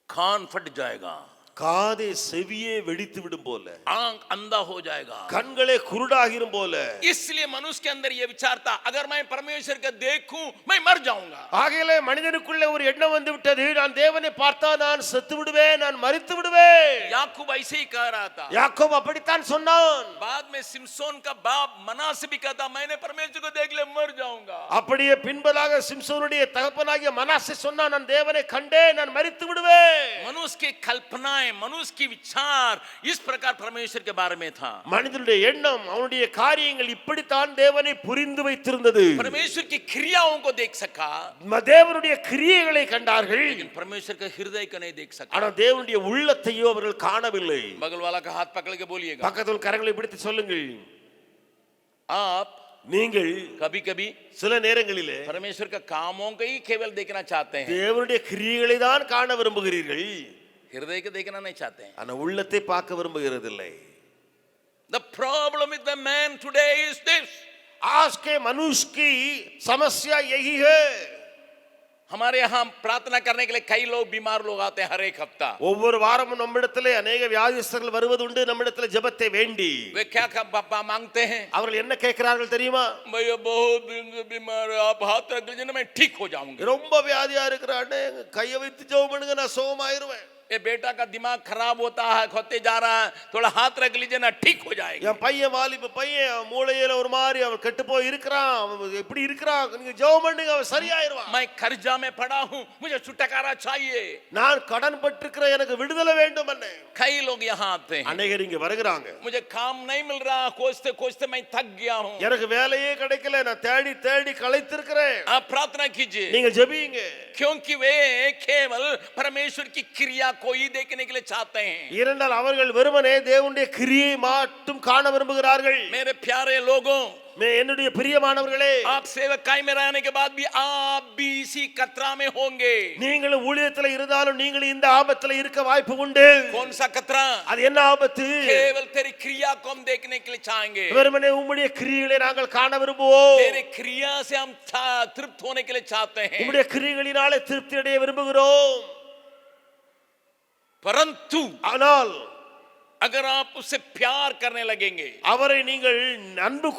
कान फट जाएगा, காதை செவியே வெடித்து விடும் போல, आंख अंधा हो जाएगा. கண்களே குருடாகிரும் போல. इसलिए मनुष्य के अंदर ये विचार था, अगर मैं परमेश्वर को देखूं मैं मर जाऊंगा. ஆகையால மனிதனுக்குள்ள ஒரு எண்ணம் வந்து விட்டது, நான் தேவனை பார்த்தா நான் செத்து விடுவேன், நான் மரித்து விடுவேன். याकूब ऐसे ही कह रहा था. யாக்கோபு அப்படித்தான் சொன்னான். बाद में सिमसोन का बाप मनासे भी कहता मैंने परमेश्वर को देख ले मर जाऊंगा. அப்படியே பின்பதாக சிம்சோனுடைய தகப்பனாகிய மனாசே சொன்னான், நான் தேவனை கண்டேன், நான் மரித்து விடுவேன். मनुष्य की कल्पनाएं, मनुष्य की विचार इस प्रकार परमेश्वर के बारे में था. மனிதனுடைய எண்ணம், அவனுடைய காரியங்கள் இப்படித்தான் தேவனை புரிந்து வைத்திருந்தது. परमेश्वर की क्रियाओं को देख सका, தேவனுடைய கிரியைகளை கண்டார்கள். लेकिन परमेश्वर का हृदय को नहीं देख सका. ஆனால் தேவனுடைய உள்ளத்தையோ அவர்கள் காணவில்லை. बगल वाला का हाथ पकड़ के बोलिएगा, பக்கத்தில் கரங்களை பிடித்து சொல்லுங்கள், आप நீங்கள் कभी कभी சில நேரங்களிலே परमेश्वर का कामों को ही केवल देखना चाहते हैं, தேவனுடைய கிரியைகளை தான் காண விரும்புகிறீர்கள், हृदय को देखना नहीं चाहते हैं. ஆனா உள்ளத்தை பார்க்க விரும்புகிறதில்லை. The problem with the man today is this. आज के मनुष्य की समस्या यही है. हमारे यहाँ प्रार्थना करने के लिए कई लोग बीमार लोग आते हैं हर एक हफ्ता. ஒவ்வொரு வாரமும் நம்மிடத்திலே अनेक வியாதிஸ்தர்கள் வருவதுண்டு. நம்மிடத்திலே ஜெபத்தை வேண்டி वे क्या पापा मांगते हैं? அவர்கள் என்ன கேட்கிறார்கள் தெரியுமா? भैया बहुत दिन से बीमार है, आप हाथ रख लीजिए ना मैं ठीक हो जाऊंगा. ரொம்ப வியாதியா இருக்கிறானே, கையை வைத்து ஜெபம் பண்ணுங்க, நான் சுகமாயிருவேன். ये बेटा का दिमाग खराब होता है, खोते जा रहा है, थोड़ा हाथ रख लीजिए ना ठीक हो जाएगा. என் பையன் வாலிப பையன் மூளையில ஒரு மாதிரி அவன் கெட்டு போய் இருக்கிறான், அவன் எப்படி இருக்கிறான், நீங்க ஜெபம் பண்ணுங்க அவன் சரியாயிருவான். मैं कर्जा में पड़ा हूँ, मुझे छुटकारा चाहिए. நான் கடன் பட்டிருக்கிறேன், எனக்கு விடுதலை வேண்டும். என்ன कई लोग यहाँ आते हैं, அநேகர் இங்க வருகிறாங்க, मुझे काम नहीं मिल रहा, खोजते खोजते मैं थक गया हूँ. எனக்கு வேலையே கிடைக்கல, நான் தேடி தேடி களைத்திருக்கிறேன். आप प्रार्थना कीजिए, நீங்க ஜெபிங்க. क्योंकि वे केवल परमेश्वर की क्रिया को ही देखने के लिए चाहते हैं. இரண்டால் அவர்கள் வெறுமனே தேவனுடைய கிரியை மட்டும் காண விரும்புகிறார்கள். मेरे प्यारे लोगों, என்னுடைய பிரியமானவர்களே, आप सेवकाई में रहने के बाद भी आप भी इसी कतरा में होंगे. நீங்களும் ஊழியத்தில் இருந்தாலும் நீங்களும் இந்த ஆபத்துல இருக்க வாய்ப்பு உண்டு. कौन सा कतरा? அது என்ன ஆபத்து? केवल तेरी क्रिया को हम देखने के लिए चाहेंगे. வெறுமனே உம்முடைய கிரியைகளை நாங்கள் காண விரும்புவோம். तेरे क्रिया से हम तृप्त होने के लिए चाहते हैं. உம்முடைய கிரியைகளினாலே திருப்தி அடைய விரும்புகிறோம். परंतु ஆனால் अगर आप उससे प्यार करने लगेंगे, அவரை நீங்கள் அன்பு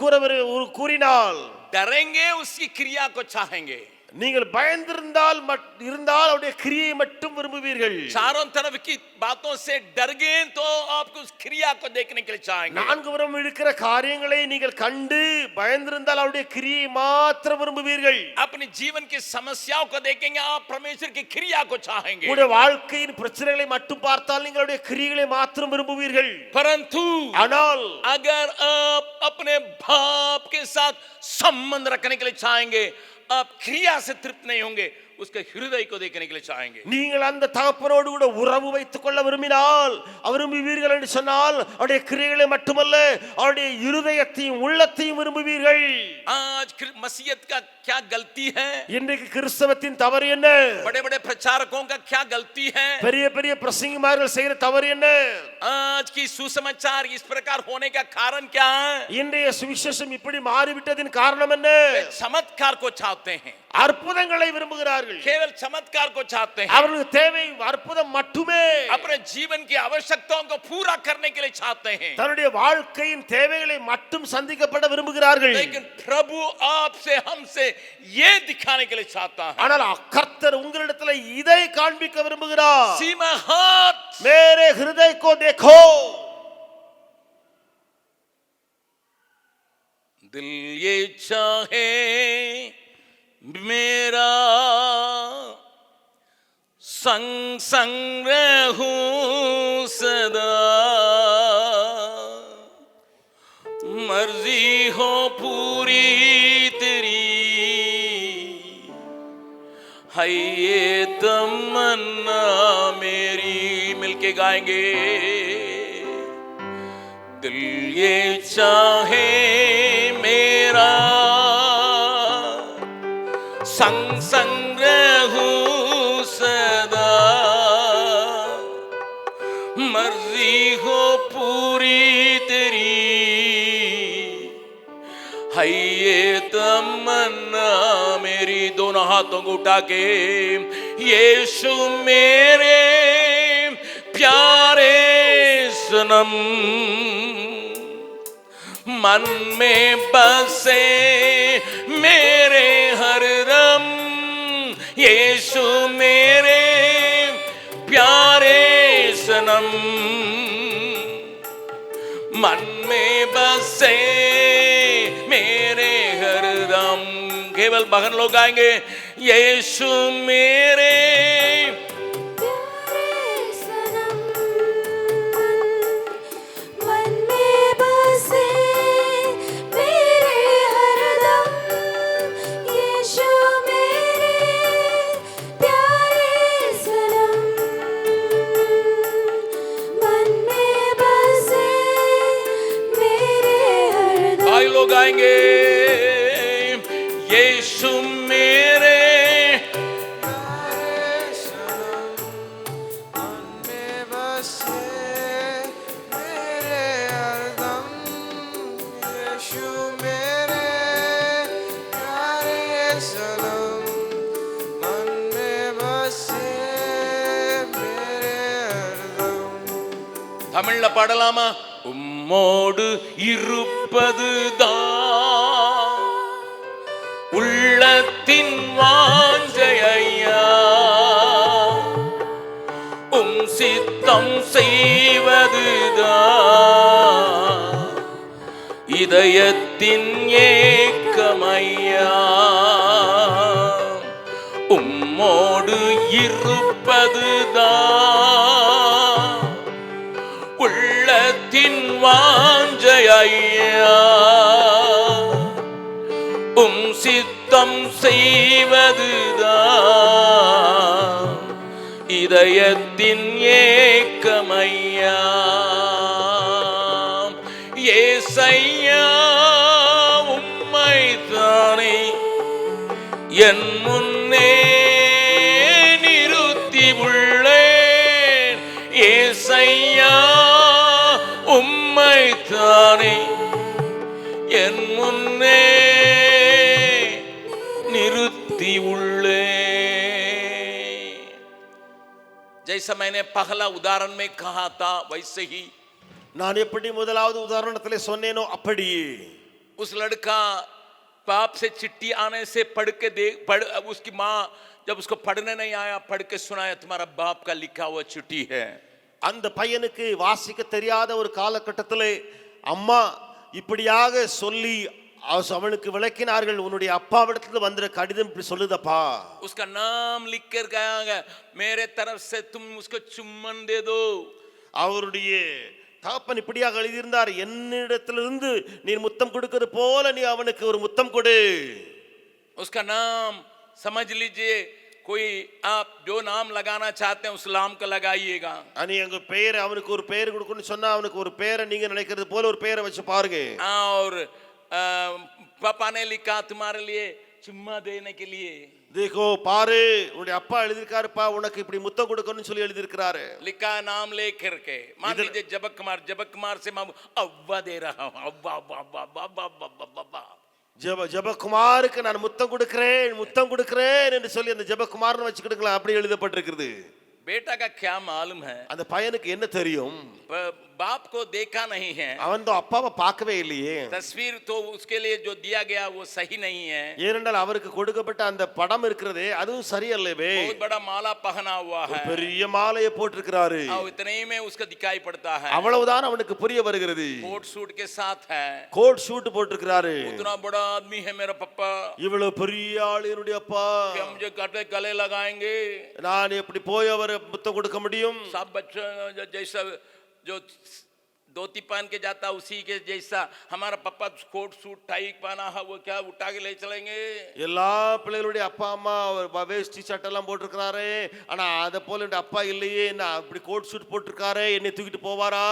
கூறினால், डरेंगे, उसकी क्रिया को चाहेंगे, நீங்கள் பயந்திருந்தால் இருந்தால் அவருடைய கிரியை மட்டும் விரும்புவீர்கள். चारों तरफ की बातों से डर गए तो आपको उस क्रिया को देखने के लिए चाहेंगे. நான்கு புறம் இருக்கிற காரியங்களை நீங்கள் கண்டு பயந்திருந்தால் அவருடைய கிரியை மாத்திரம் விரும்புவீர்கள். अपने जीवन की समस्याओं को देखेंगे, आप परमेश्वर की क्रिया को चाहेंगे. உங்களுடைய வாழ்க்கையின் பிரச்சனைகளை மட்டும் பார்த்தால் நீங்கள் அவருடைய கிரியைகளை மாத்திரம் விரும்புவீர்கள். परंतु ஆனால் अगर आप अपने बाप के साथ संबंध रखने के लिए चाहेंगे, आप क्रिया से तृप्त नहीं होंगे, उसके हृदय को देखने के लिए चाहेंगे. நீங்கள் அந்த தகப்பனோடு கூட உறவு வைத்துக் கொள்ள விரும்பினால் விரும்புவீர்கள் என்று சொன்னால் அவருடைய கிரியைகளை மட்டுமல்ல அவருடைய இருதயத்தையும் உள்ளத்தையும் விரும்புவீர்கள். आज मसीहत का क्या गलती है? இன்றைக்கு கிறிஸ்தவத்தின் தவறு என்ன? बड़े बड़े प्रचारकों का क्या गलती है? பெரிய பெரிய பிரசங்கிமார்கள் செய்கிற தவறு என்ன? आज की सुसमाचार इस प्रकार होने का कारण क्या है? இன்றைய சுவிசேஷம் இப்படி மாறிவிட்டதின் காரணம் என்ன? चमत्कार को चाहते हैं, அற்புதங்களை விரும்புகிறார்கள். केवल चमत्कार को चाहते हैं, அவர்களுக்கு தேவை அற்புதம் மட்டுமே. अपने जीवन की आवश्यकताओं को पूरा करने के लिए चाहते हैं. தன்னுடைய வாழ்க்கையின் தேவைகளை மட்டும் சந்திக்கப்பட விரும்புகிறார்கள். लेकिन प्रभु आपसे हमसे ये दिखाने के लिए चाहता है. ஆனால் கர்த்தர் உங்களிடத்தில் இதை காண்பிக்க விரும்புகிறார். See my heart, मेरे हृदय को देखो. दिल ये चाहे मेरा संग संग रहूं सदा, मर्जी हो पूरी तेरी, है ये तमन्ना मेरी. मिलके गाएंगे. दिल ये चाहे मेरा संग संग रहूं सदा, मर्जी हो पूरी तेरी, है ये तमन्ना मेरी. दोनों हाथों को उठा के यीशु मेरे प्यारे सनम, मन में बसे मेरे हरदम. यीशु मेरे प्यारे सनम, मन में बसे मेरे हरदम. केवल बहन लोग गाएंगे. यीशु मेरे लोग आएंगे. यीशु मेरे தமிழ்ல பாடலாமா? உம்மோடு இருப்பதுதான் உள்ளத்தின் வாஞ்சை ஐயா, உம் சித்தம் செய்வதுதான் இதயத்தின் ஏக்கமையா. உம்மோடு இருப்பதுதான் உள்ளத்தின் வாஞ்சை ஐயா, உம் சித்தம் செய்வதுதான் இதயத்தின் ஏக்கமையா. ஏசையா உம்மைத்தானே என் முன்னே நிறுத்தி உள்ளேன். ஏசையா உம்மைத்தானே என் முன்னே நிறுத்தி உள்ளேன். जैसा मैंने पहला उदाहरण में कहा था वैसे ही நான் எப்படி முதலாவது உதாரணத்திலே சொன்னேனோ அப்படியே उस लड़का बाप से चिट्ठी आने से पढ़ के उसकी माँ जब उसको पढ़ने नहीं आया पढ़ के सुनाया तुम्हारा बाप का लिखा हुआ चिट्ठी है. அந்த பையனுக்கு வாசிக்க தெரியாத ஒரு காலகட்டத்திலே அம்மா இப்படியாக சொல்லி அவனுக்கு விளக்கினார்கள். உன்னுடைய அப்பாவிடத்துல வந்த கடிதம் இப்படி சொல்லுதப்பா. उसका नाम लिख कर गया मेरे तरफ से तुम उसको चुम्बन दे दो. அவருடைய தகப்பன் இப்படியாக எழுதியிருந்தார், என்னிடத்திலிருந்து நீ முத்தம் கொடுக்கிறது போல நீ அவனுக்கு ஒரு முத்தம் கொடு. उसका नाम समझ लीजिए, कोई आप जो नाम लगाना चाहते हैं उस नाम का लगाइएगा। அனி அங்க பெயர் அவனுக்கு ஒரு பெயர் கொடுக்கணும்னு சொன்னா அவனுக்கு ஒரு பெயரை நீங்க நினைக்கிறது போல ஒரு பெயரை வச்சு பாருங்க. और पापा ने लिखा तुम्हारे लिए चुम्मा देने के लिए, देखो பாரு உன்னுடைய அப்பா எழுதிருக்காருப்பா உனக்கு இப்படி முத்தம் கொடுக்கணும்னு சொல்லி எழுதிருக்காரு. लिखा नाम लेकर के, मान लीजिए जबक कुमार से मैं अव्वा दे रहा हूं, अव्वा अव्वा अव्वा अव्वा अव्वा अव्वा। ஜபகுமாருக்கு நான் முத்தம் கொடுக்கிறேன் என்று சொல்லி அந்த ஜபகுமார்னு வச்சுக்கிடுங்களா, அப்படி எழுதப்பட்டிருக்கிறது. बेटा का क्या मालूम है, அந்த பையனுக்கு என்ன தெரியும், बाप को देखा नहीं है, அவன் தான் அப்பாவை பார்க்கவே இல்லையே. तस्वीर तो उसके लिए जो दिया गया वो सही नहीं है, ஏனென்றால் அவருக்கு கொடுக்கப்பட்ட அந்த படம் இருக்கிறதே அதுவும் சரியல்லவே. बहुत बड़ा माला पहना हुआ है, பெரிய மாலையை போட்டிருக்கிறாரு. और इतने ही में उसका दिखाई पड़ता है, அவ்வளவுதான் அவனுக்கு புரிய வருகிறது. कोट सूट के साथ है, கோட் ஷூட் போட்டிருக்கிறாரு. उतना बड़ा आदमी है मेरा पप्पा, இவ்வளவு பெரிய ஆளு என்னுடைய அப்பா, कि हम जो गले लगाएंगे, நான் எப்படி போய் அவரை முத்தம் கொடுக்க முடியும். सब बच्चों जैसा जो धोती पहन के जाता उसी के जैसा हमारा पापा कोट सूट टाई पहना है, वो क्या उठा के ले चलेंगे. எல்லா பிள்ளைகளுடைய அப்பா அம்மா வேஷ்டி சட்டெல்லாம் போட்டிருக்கிறாரு, ஆனா அத போல என்னுடைய அப்பா இல்லையே, நான் அப்படி கோட் சூட் போட்டிருக்காரு, என்னை தூக்கிட்டு போவாரா?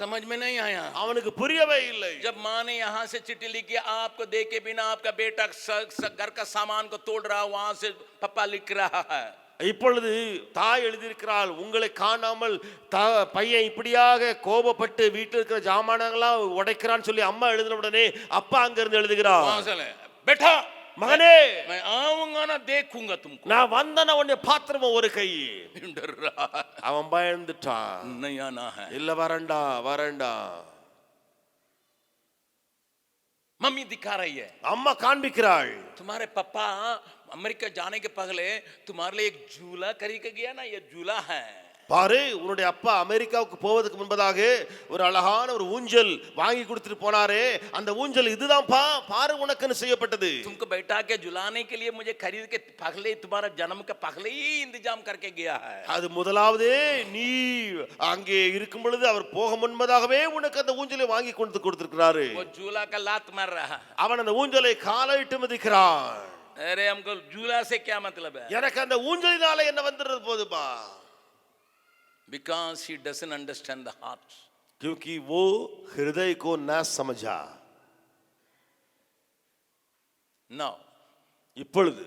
समझ में नहीं आया, அவனுக்கு புரியவே இல்லை. जब माँ ने यहाँ से चिट्ठी लिखी आपको देखे बिना आपका बेटा घर का सामान को तोड़ रहा, वहां से पापा लिख रहा है. இப்பொழுது தாய் எழுதியிருக்கிறாள், உங்களை காணாமல் பையன் இப்படியாக கோபப்பட்டு வீட்டில் இருக்கிற ஜாமானங்களாம் உடைக்கிறான்னு சொல்லி அம்மா எழுதின உடனே அப்பா அங்க இருந்து எழுதுகிறார், बेटा மகனே मैं आऊंगा ना देखूंगा तुमको, நான் வந்தன உன்னை பாத்திரமா ஒரு கை. डर रहा है, அவன் பயந்துட்டான், नहीं आना है, இல்ல வரண்டா. मम्मी दिखा रही है, அம்மா காண்பிக்கிறாள், तुम्हारे पापा अमेरिका जाने के पहले तुम्हारे लिए एक झूला खरीद के गया ना, ये झूला है. பாரு உன்னுடைய அப்பா அமெரிக்காவுக்கு போவதற்கு முன்பதாக ஒரு அழகான ஒரு ஊஞ்சல் வாங்கி கொடுத்துட்டு போனாரே, அந்த ஊஞ்சல் இதுதான் பாரு உனக்குன்னு செய்யப்பட்டது. तुमको बैठा के झुलाने के लिए मुझे खरीद के पहले तुम्हारा जन्म का पहले ही इंतजाम करके गया है. அது முதலாவதே நீ அங்கே இருக்கும் பொழுது அவர் போக முன்பதாகவே உனக்கு அந்த ஊஞ்சலை வாங்கி கொடுத்திருக்கிறாரு. वो झूला का लात मार रहा, அவன் அந்த ஊஞ்சலை காலையிட்டு மிதிக்கிறான். अरे हमको झूला से क्या मतलब है, எனக்கு அந்த ஊஞ்சலினால என்ன வந்துறது போதுப்பா. because he doesn't understand the heart, क्योंकि वो हृदय को न समझा. now இப்பொழுது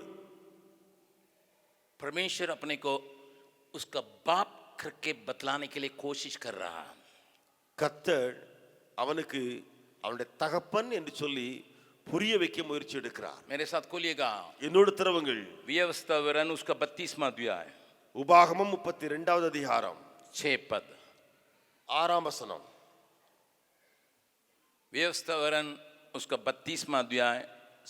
परमेश्वर अपने को उसका बाप करके बतलाने के लिए कोशिश कर रहा है. கர்த்தர் அவனுக்கு அவனுடைய தகப்பன் என்று சொல்லி புரிய வைக்க முயற்சி எடுக்கிறார். मेरे साथ खोलिएगा என்னோடு திறவுங்கள் व्यवस्था विवरण उसका 32वां अध्याय, உபாகமம் 32வது அதிகாரம் 6 पद, 6ஆம் வசனம். व्यवस्था विवरण उसका 32वां अध्याय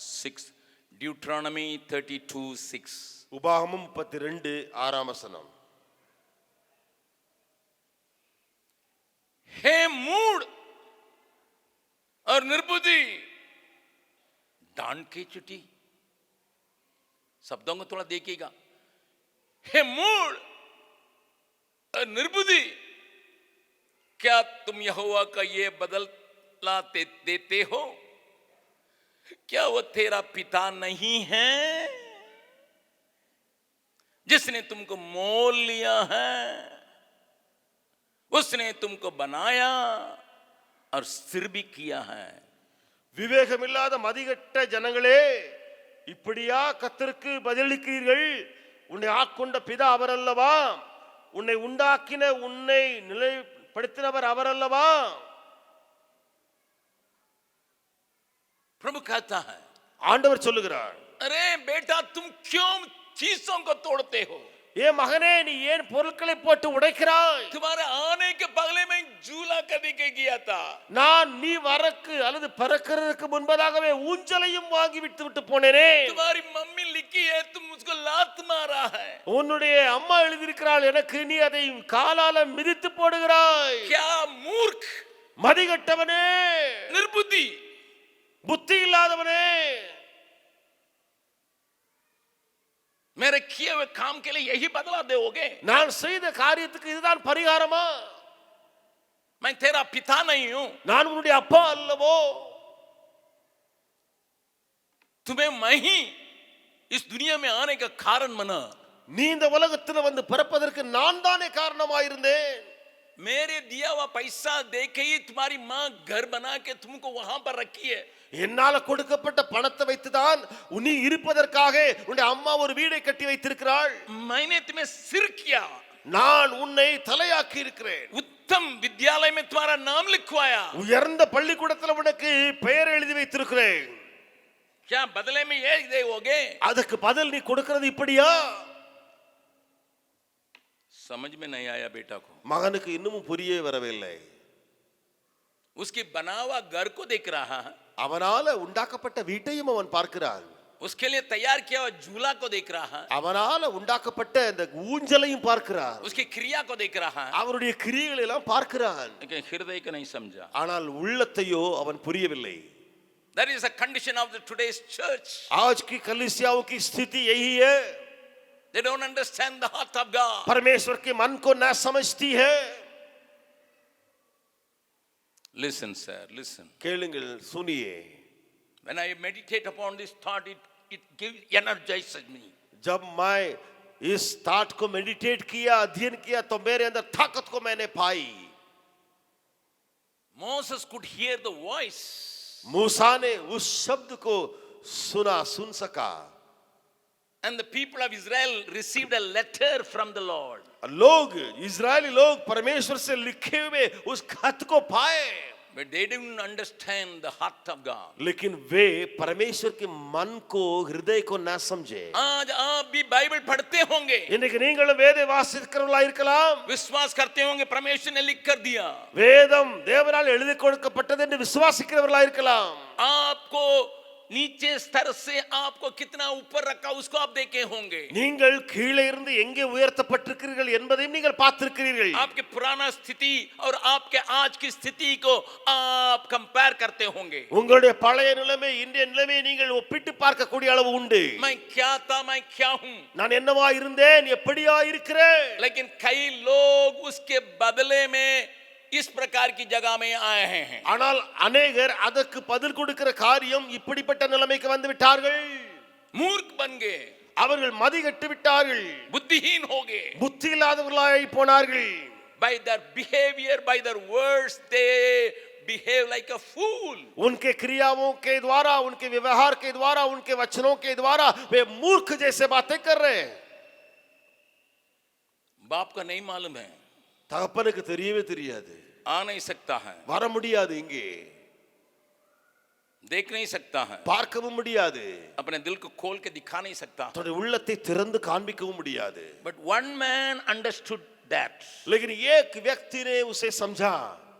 6, ड्यूट्रोनॉमी 32:6. உபாகமம் 32 6ஆம் வசனம். हे मूढ़ और निर्बुद्धि, डांट की चुटी, शब्दों को थोड़ा देखिएगा. हे मूढ़ और निर्बुद्धि, क्या तुम यहोवा का ये बदला देते हो? क्या वो तेरा पिता नहीं है जिसने तुमको मोल लिया है? उसने तुमको बनाया और स्थिर भी किया है. விவேகமில்லாத மதிகெட்ட ஜனங்களே, இப்படியா கர்த்தருக்கு பதிலளிக்கிறீர்கள்? உன்னை ஆட்கொண்ட பிதா அவர் அல்லவா? உன்னை உண்டாக்கின உன்னை நிலைப்படுத்தினவர் அவர் அல்லவா? प्रभु कहता है, ஆண்டவர் சொல்லுகிறார், अरे बेटा तुम क्यों चीजों को तोड़ते हो? ஏ மகனே நீ ஏன் பொருட்களை போட்டு உடைக்கிறாய்? तुम्हारे आने के पहले मैं झूला करने के गया था. நான் நீ வரக்கு அல்லது பறக்கிறதுக்கு முன்பதாகவே ஊஞ்சலையும் வாங்கி விட்டு போனேனே. तुम्हारी मम्मी लिखी है तुम उसको लात मारा है. உன்னுடைய அம்மா எழுதியிருக்கிறாள், எனக்கு நீ அதை காலால மிதித்து போடுகிறாய். क्या मूर्ख, மதிகெட்டவனே, निर्बुद्धि, புத்தி இல்லாதவனே, मेरे किए हुए काम के लिए यही बदला दोगे? நான் செய்த காரியத்துக்கு இதுதான் பரிகாரமா? मैं तेरा पिता नहीं हूं, நான் உன்னுடைய அப்பா அல்லவோ? तुम्हें मैं ही इस दुनिया में आने का कारण बना। நீ இந்த உலகத்துல வந்து பிறப்பதற்கு நான் தானே காரணமாயிருந்தேன். मेरे दिया हुआ पैसा देके ही तुम्हारी माँ घर बना के तुमको वहां पर रखी है। என்னால கொடுக்கப்பட்ட பணத்தை வைத்துதான் நீ இருப்பதற்காக உன்னுடைய அம்மா ஒரு வீடை கட்டி வைத்திருக்கிறாள். मैंने तुम्हें सिर किया, நான் உன்னை தலையாக்கி இருக்கிறேன். उत्तम विद्यालय में तुम्हारा नाम लिखवाया, உயர்ந்த பள்ளிக்கூடத்துல உனக்கு பெயர் எழுதி வைத்திருக்கிறேன். क्या बदले में ये दोगे? அதுக்கு பதில் நீ கொடுக்கிறது இப்படியா? समझ में नहीं आया बेटा को। மகனுக்கு இன்னமும் புரியவே வரவில்லை. उसकी बना हुआ घर को देख रहा है, அவனால உண்டாக்கப்பட்ட வீட்டையும் அவன் பார்க்கிறான். उसके लिए तैयार किया हुआ झूला को देख रहा है, அவனால உண்டாக்கப்பட்ட அந்த ஊஞ்சலையும் பார்க்கிறான். उसकी क्रिया को देख रहा है, அவருடைய கிரியைகளை எல்லாம் பார்க்கிறான். लेकिन हृदय को नहीं समझा। ஆனால் உள்ளத்தையோ அவன் புரியவில்லை. That is a condition of the today's church. आज की कलीसियाओं की स्थिति यही है. They don't understand the heart of God. परमेश्वर के मन को ना समझती है. Listen sir, listen. கேளுங்கள், सुनिए. When I meditate upon this thought, it gives energizes me. जब मैं इस थॉट को मेडिटेट किया, अध्ययन किया, तो मेरे अंदर ताकत को मैंने पाई. Moses could hear the voice. मूसा ने उस शब्द को सुन सका. And the people of Israel received a letter from the Lord. लोग, इजरायली लोग परमेश्वर से लिखे हुए उस खत को पाए. But they didn't understand the heart of God. लेकिन वे परमेश्वर के मन को, हृदय को ना समझे. आज आप भी बाइबल पढ़ते होंगे, இன்னைக்கு நீங்களும் வேத வாசிக்கிறவர்களா இருக்கலாம். विश्वास करते होंगे परमेश्वर ने लिख कर दिया, வேதம் தேவனால் எழுதி கொடுக்கப்பட்டது என்று விசுவாசிக்கிறவர்களா இருக்கலாம். आपको नीचे स्तर से आपको कितना ऊपर रखा उसको आप देखे होंगे. நீங்கள் கீழே இருந்து எங்கே உயர்த்தப்பட்டிருக்கிறீர்கள் என்பதையும் நீங்கள் பார்த்திருக்கிறீர்கள். आपके पुराना स्थिति और आपके आज की स्थिति को आप कंपेयर करते होंगे. உங்களுடைய பழைய நிலைமை இன்றைய நிலைமையை நீங்கள் ஒப்பிட்டு பார்க்கக்கூடிய அளவு உண்டு. मैं क्या था, मैं क्या हूं, நான் என்னவா இருந்தேன், எப்படியா இருக்கிறேன். लेकिन कई लोग उसके बदले में इस प्रकार की जगह में आए हैं. ஆனால் अनेகர் அதற்கு பதில் கொடுக்கிற காரியம் இப்படிப்பட்ட நிலைமைக்கு வந்து விட்டார்கள். मूर्ख बन गए, அவர்கள் மதிகெட்டு விட்டார்கள். बुद्धिहीन हो गए. புத்தி இல்லாதவர்களாய் போனார்கள். By their behavior, by their words, they behave like a fool. उनके क्रियाओं के द्वारा, उनके व्यवहार के द्वारा, उनके वचनों के द्वारा वे मूर्ख जैसे बातें कर रहे हैं. बाप का नहीं मालूम है, தகப்பனுக்கு தெரியவே தெரியாது. आ नहीं सकता है, வர முடியாது, இங்கே देख नहीं सकता है, பார்க்கவும் முடியாது, अपने दिल को खोल के दिखा नहीं सकता. தன்னுடைய உள்ளத்தை திறந்து காண்பிக்கவும் முடியாது. But one man understood that. लेकिन एक व्यक्ति ने उसे समझा.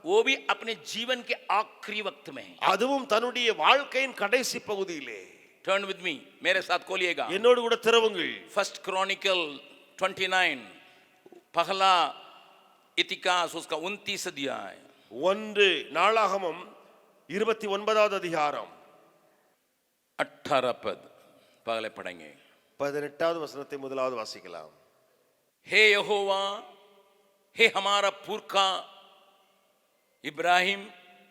वो भी अपने जीवन के आखिरी वक्त में. அதுவும் தன்னுடைய வாழ்க்கையின் கடைசி பகுதியிலே. Turn with me, मेरे साथ खोलिएगा. என்னோடு கூட திறவுங்கள். First Chronicle 29, पहला इतिहास उसका 29 अध्याय. 1 நாளாகமம் 29வது அதிகாரம் 18 पद पहले पढ़ेंगे. 18வது வசனத்தை முதலாவது வாசிக்கலாம். हे यहोवा, हे हमारा पुरखा इब्राहिम,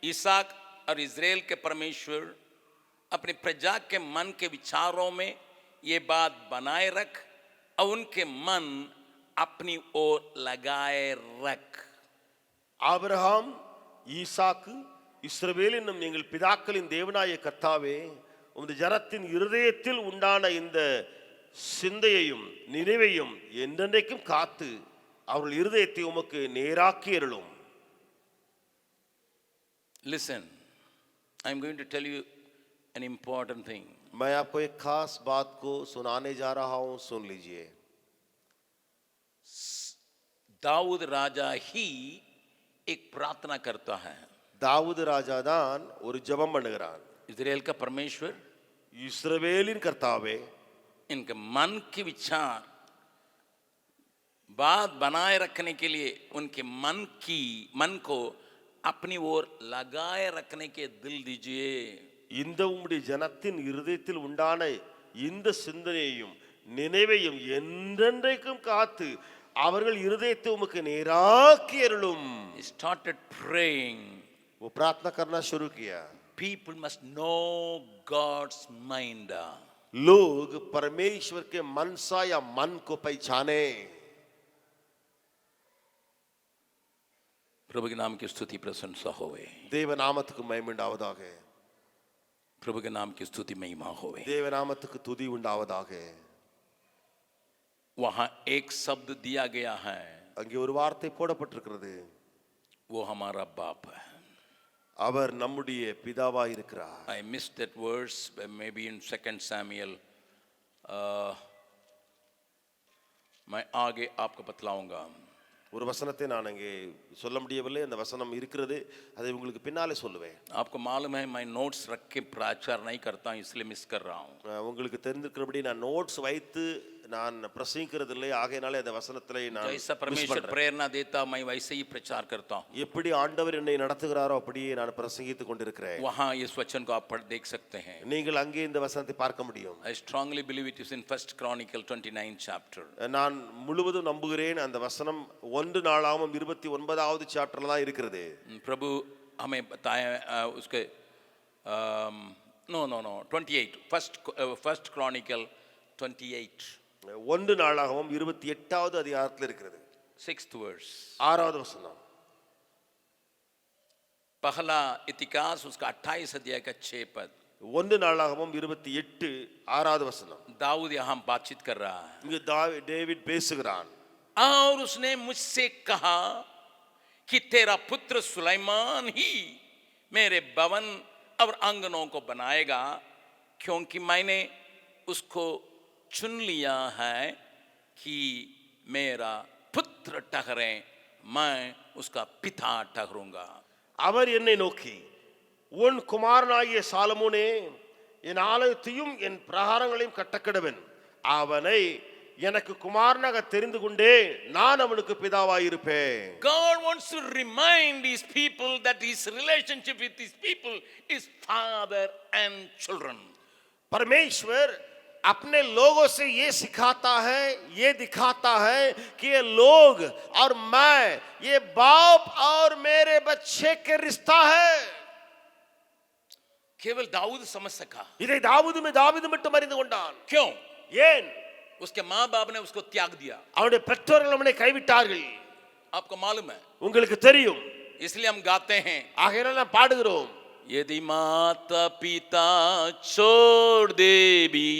इसहाक और इजराइल के परमेश्वर, अपनी प्रजा के मन के विचारों में ये बात बनाए रख और उनके मन अपनी ओर लगाए रख. ஆபிரகாம், ஈசாக்கு, இஸ்ரவேல் என்னும் எங்கள் பிதாக்களின் தேவனாய கர்த்தாவே, உமது ஜனத்தின் இருதயத்தில் உண்டான இந்த சிந்தையையும் நினைவையும் என்றென்றைக்கும் காத்து அவர்கள் இருதயத்தை உமக்கு நேராக்கி அருளும். Listen, I am going to tell you an important thing. मैं आपको एक खास बात को सुनाने जा रहा हूं, सुन लीजिए. दाऊद राजा ही एक प्रार्थना करता है. தாவூது ராஜா தான் ஒரு ஜெபம் பண்ணுகிறான். इजराइल का परमेश्वर, இஸ்ரவேலின் கர்த்தாவே, इनके मन के विचार बात बनाए रखने के लिए उनके मन को अपनी ओर लगाए रखने के दिल दीजिए. இந்த உம்முடைய ஜனத்தின் இருதயத்தில் உண்டான இந்த சிந்தனையையும் நினைவையும் என்றென்றைக்கும் காத்து அவர்கள் இருதயத்தை உமக்கு நேராக்கி அருளும். He started praying. वो प्रार्थना करना शुरू किया. People must know God's mind. लोग परमेश्वर के मनसा या मन को पहचाने। प्रभु के नाम की स्तुति प्रशंसा होवे, தேவநாமத்துக்கு மகிமை உண்டாவதாக, प्रभु के नाम की स्तुति महिमा होवे। தேவநாமத்துக்கு துதி உண்டாவதாக। वहां एक शब्द दिया गया है, அங்கே ஒரு வார்த்தை போடப்பட்டிருக்கிறது, वो हमारा बाप है। அவர் நம்முடைய பிதாவாய் இருக்கிறார்। I missed that verse, maybe in 2 Samuel. मैं आगे आपको बतलाऊंगा। ஒரு வசனத்தை நான் அங்கே சொல்ல முடியவில்லை, அந்த வசனம் இருக்கிறது, அதை உங்களுக்கு பின்னாலே சொல்லுவேன்। आपको मालूम है मैं नोट्स रख के प्रचार नहीं करता हूं, इसलिए मिस कर रहा हूं। உங்களுக்கு தெரிந்திருக்கிறபடி நான் நோட்ஸ் வைத்து நான் பிரசங்கிக்கிறது இல்லை, ஆகையினாலே அந்த வசனத்திலே நான் जैसा परमेश्वर प्रेरणा देता मैं वैसे ही प्रचार करता हूं। எப்படி ஆண்டவர் என்னை நடத்துகிறாரோ அப்படியே நான் பிரசங்கித்துக் கொண்டிருக்கிறேன்। वहां इस वचन को आप पढ़ देख सकते हैं। நீங்கள் அங்கே இந்த வசனத்தை பார்க்க முடியும்। I strongly believe it is in 1 Chronicle 29 chapter. நான் முழுவதும் நம்புகிறேன் அந்த வசனம் 1 நாளாகமம் 29வது சாப்டர்ல தான் இருக்கிறது। प्रभु हमें बताया उसके नो 28 फर्स्ट Chronicle 28 1 நாளாகமம் 28வது அதிகாரத்தில் இருக்கிறது। 6th verse, 6வது வசனம்। पहला इतिहास उसका 28 अध्याय का 6 पद। 1 நாளாகமம் 28 6வது வசனம்। दाऊद यहाँ बातचीत कर रहा है, இங்கு டேவிட் பேசுகிறான்। और उसने मुझसे कहा कि तेरा पुत्र सुलेमान ही मेरे भवन और आंगनों को बनाएगा, क्योंकि मैंने उसको चुन लिया है कि मेरा पुत्र ठहरे, मैं उसका पिता ठहरूंगा। அவர் என்னை நோக்கி, உன் குமாரனாகிய சாலமோனே என் ஆலயத்தையும் என் பிரகாரங்களையும் கட்டக்கடவன், அவனை எனக்கு குமாரனாக தெரிந்து கொண்டே நான் அவனுக்கு பிதாவாயிருப்பேன்। God wants to remind his people that his relationship with his people is father and children. परमेश्वर अपने लोगों से ये सिखाता है, ये दिखाता है कि ये लोग और मैं, ये बाप और मेरे बच्चे के रिश्ता है। केवल दाऊद समझ सका। இதை தாவீது மட்டும் அறிந்து கொண்டான்। क्यों? ஏன்? उसके माँ बाप ने उसको त्याग दिया। அவனுடைய பெற்றோர்கள் அவனை கைவிட்டார்கள்। आपको मालूम है, உங்களுக்கு தெரியும், इसलिए हम गाते हैं, ஆகையால் நாம் பாடுகிறோம், यदि माता पिता छोड़ दे भी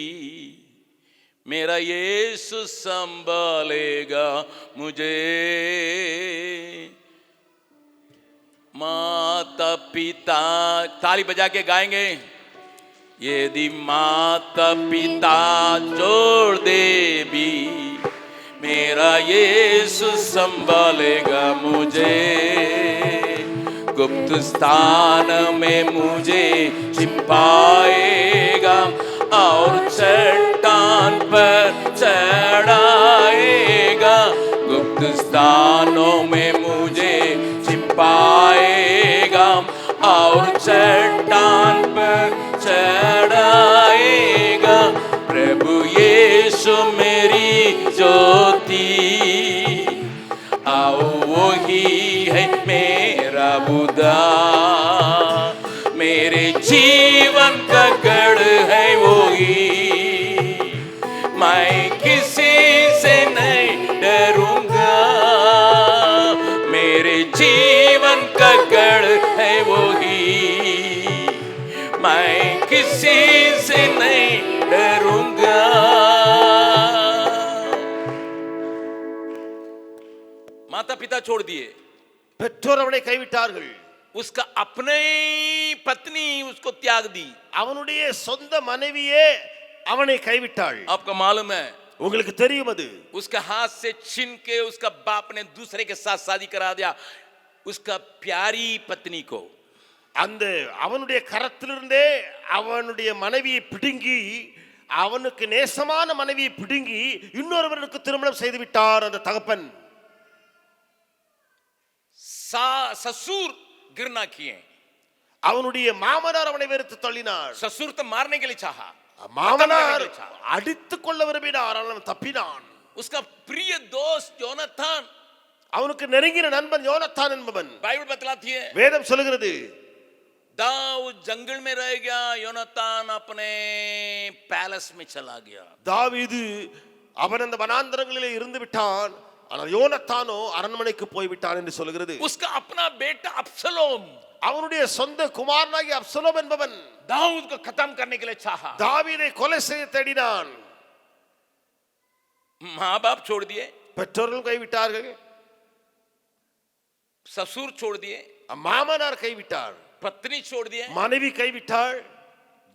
मेरा यीशु संभालेगा मुझे। माता पिता, ताली बजा के गाएंगे, यदि माता पिता छोड़ दे भी मेरा यीशु संभालेगा मुझे। गुप्त स्थान में मुझे छिपाएगा और चट्टान पर चढ़ाएगा। गुप्त स्थानों में मुझे छिपाएगा और चट्टान पर चढ़ाएगा। प्रभु यीशु मेरी ज्योति, आओ वही है मेरा बुदा, मेरे जीवन का गढ़ है वही, मैं किसी से नहीं डरूंगा। मेरे जीवन का गढ़ है वही, मैं किसी से नहीं डरूंगा। माता पिता छोड़ दिए, பெற்றோர் அவனை கைவிட்டார்கள்। उसका अपने पत्नी उसको त्याग दी, அவனுடைய சொந்த மனைவியே அவனை கைவிட்டாள்। आपको मालूम है, உங்களுக்கு தெரியும் அது। उसका हाथ से छीन के उसका बाप ने दूसरे के साथ शादी करा दिया, उसका प्यारी पत्नी को। அந்த அவனுடைய கரத்திலிருந்தே அவனுடைய மனைவியை பிடுங்கி, அவனுக்கு நேசமான மனைவியை பிடுங்கி இன்னொருவருக்கு திருமணம் செய்து விட்டார் அந்த தகப்பன்। ससुर गिरना किए, அவனுடைய மாமனார் அவனை வெறுத்து தள்ளினார்। ससुर तो मारने के लिए चाहा, மாமனார் அடித்துக் கொள்ள விரும்பினார், அவன் தப்பினான்। उसका प्रिय दोस्त योनाथान, அவனுக்கு நெருங்கின நண்பன் யோனத்தான் என்பவன், बाइबल बतलाती है, வேதம் சொல்கிறது, दाऊद जंगल में रह गया, योनातान अपने पैलेस में चला गया. தாவீது அவன் அந்த வனாந்தரங்களிலே இருந்து விட்டான், ஆனால் யோனத்தானோ அரண்மனைக்கு போய் விட்டான் என்று சொல்கிறது. उसका अपना बेटा अब्सलोम அவனுடைய சொந்த குமாரனாகிய அப்சலோம் என்பவன் दाऊद को खत्म करने के लिए चाहा. தாவீதை கொலை செய்ய தேடினான். माँ बाप छोड़ दिए, பெற்றோர்கள் கைவிட்டார்கள், ससुर छोड़ दिए, மாமனார் கைவிட்டார், पत्नी छोड़ दिए, மனைவி கைவிட்டாள்,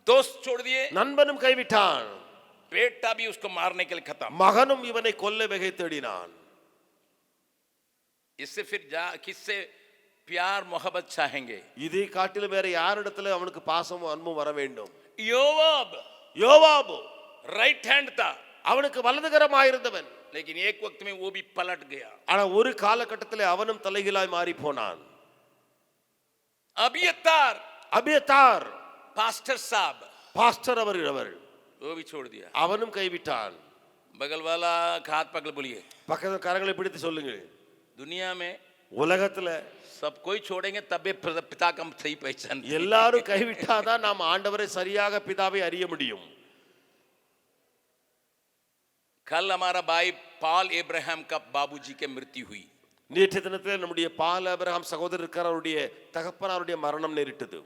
दोस्त छोड़ दिए, நண்பனும் கைவிட்டான், बेटा भी उसको मारने के लिए खत्म. மகனும் இவனை கொல்ல வகை தேடினான். इससे फिर किससे प्यार मोहब्बत चाहेंगे? இதை காட்டிலும் வேற யாரிடத்துல அவனுக்கு பாசமும் அன்பும் வர வேண்டும்? योवाब யோவாபு राइट हैंड था, அவனுக்கு வலதுகரமாயிருந்தவன். लेकिन एक वक्त में वो भी पलट गया. ஆனா ஒரு காலகட்டத்திலே அவனும் தலைகீழாய் மாறி போனான். अबियतार அபியத்தார் पास्टर साहब பாஸ்டர் அவர் वो भी छोड़ दिया. அவனும் கைவிட்டான். बगल वाला हाथ पकड़ बोलिए, பக்கத்து கரங்களை பிடித்து சொல்லுங்கள், दुनिया में உலகத்துல सब कोई छोड़ेंगे तबे पिता का हम सही पहचान. எல்லாரும் கைவிட்டாதான் நாம் ஆண்டவரை சரியாக பிதாவை அறிய முடியும். कल हमारा भाई पॉल एब्राहम का बाबूजी की मृत्यु हुई. நேற்று தினத்தில் நம்முடைய பால் அபிரகாம் சகோதரர் இருக்கிற அவருடைய தகப்பனாருடைய மரணம் நேரிட்டது.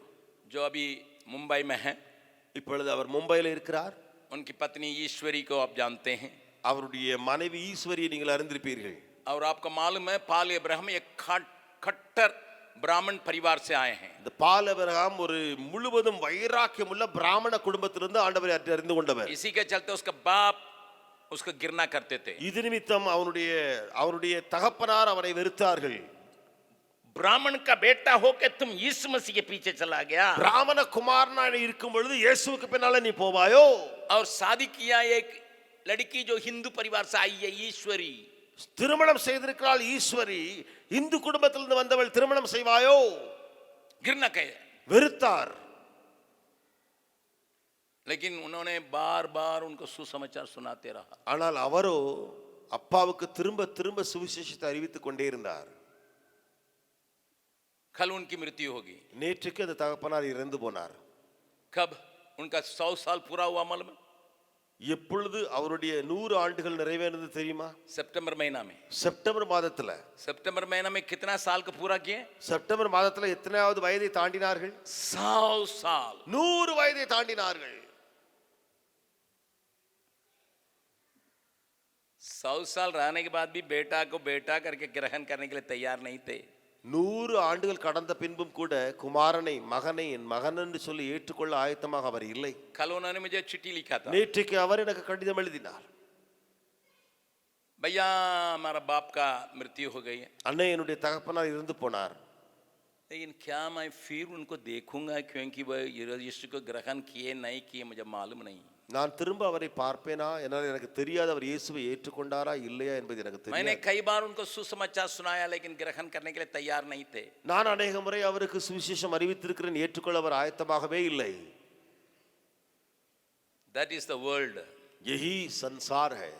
जो अभी मुंबई में है. இப்பொழுது அவர் மும்பையில் இருக்கிறார். उनकी पत्नी ईश्वरी को आप जानते हैं. அவருடைய மனைவி ஈஸ்வரியை நீங்கள் அறிந்திருப்பீர்கள். और आपको मालूम है पॉल एब्राहम एक खट्टर ब्राह्मण परिवार से आए हैं. இந்த பால் அபிரகாம் ஒரு முழுவதும் வைராக்கியம் உள்ள பிராமண குடும்பத்திலிருந்து ஆண்டவரை அறிந்து கொண்டவர். इसी के चलते उसका बाप उसको गिरना करते थे. இது நிமித்தம் அவருடைய தகப்பனார் அவரை வெறுத்தார்கள். ब्राह्मण का बेटा होके तुम यीशु मसीह के पीछे चला गया பிராமண குமாரனா இருக்கும் பொழுது இயேசுவுக்கு பின்னால நீ போவாயோ? और शादी किया एक लड़की जो हिंदू परिवार से आई है, ईश्वरी. திருமணம் செய்திருக்கிறாள் ஈஸ்வரி, இந்து குடும்பத்திலிருந்து வந்தவள், திருமணம் செய்வாயோ? गिरना कहे. வெறுத்தார். लेकिन उन्होंने बार बार उनको सुसमाचार सुनाते रहा. ஆனால் அவரோ அப்பாவுக்கு திரும்ப திரும்ப சுவிசேஷத்தை அறிவித்துக் கொண்டே இருந்தார். कल उनकी मृत्यु होगी. நேற்றுக்கு அந்த தகப்பனார் இறந்து போனார். कब उनका 100 साल पूरा हुआ मालूम है? எப்பொழுது அவருடைய 100 ஆண்டுகள் நிறைவேறினது தெரியுமா? सितंबर महीना में. செப்டம்பர் மாதத்துல. सितंबर महीना में कितना साल का पूरा किए? செப்டம்பர் மாதத்துல எத்தனையாவது வயதை தாண்டினார்கள்? 100 साल. 100 வயதை தாண்டினார்கள். 100 साल रहने के बाद भी बेटा को बेटा करके ग्रहण करने के लिए तैयार नहीं थे. 100 ஆண்டுகள் கடந்த பின்பும் கூட குமாரனை மகனை என் மகன் என்று சொல்லி ஏற்றுக்கொள்ள ஆயத்தமாக அவர் இல்லை. कल उन्होंने मुझे चिट्ठी लिखा था. நேற்றுக்கு அவர் எனக்கு கடிதம் எழுதினார். भैया हमारा बाप का मृत्यु हो गई है. அண்ணே என்னுடைய தகப்பனார் இறந்து போனார். लेकिन क्या मैं फिर उनको देखूंगा क्योंकि वह यीशु को ग्रहण किए नहीं किए मुझे मालूम नहीं. நான் திரும்ப அவரை பார்ப்பேனா என்னால் எனக்கு தெரியாது அவர் இயேசுவை ஏற்றுக்கொண்டாரா இல்லையா என்பது எனக்கு मैंने தெரியாது. कई बार उनको सुसमाचार सुनाया लेकिन ग्रहण करने के लिए तैयार नहीं थे. நான் अनेक முறை அவருக்கு சுவிசேஷம் அறிவித்திருக்கிறேன், ஏற்றுக்கொள்ள அவர் ஆயத்தமாகவே இல்லை. That is the world. यही संसार है.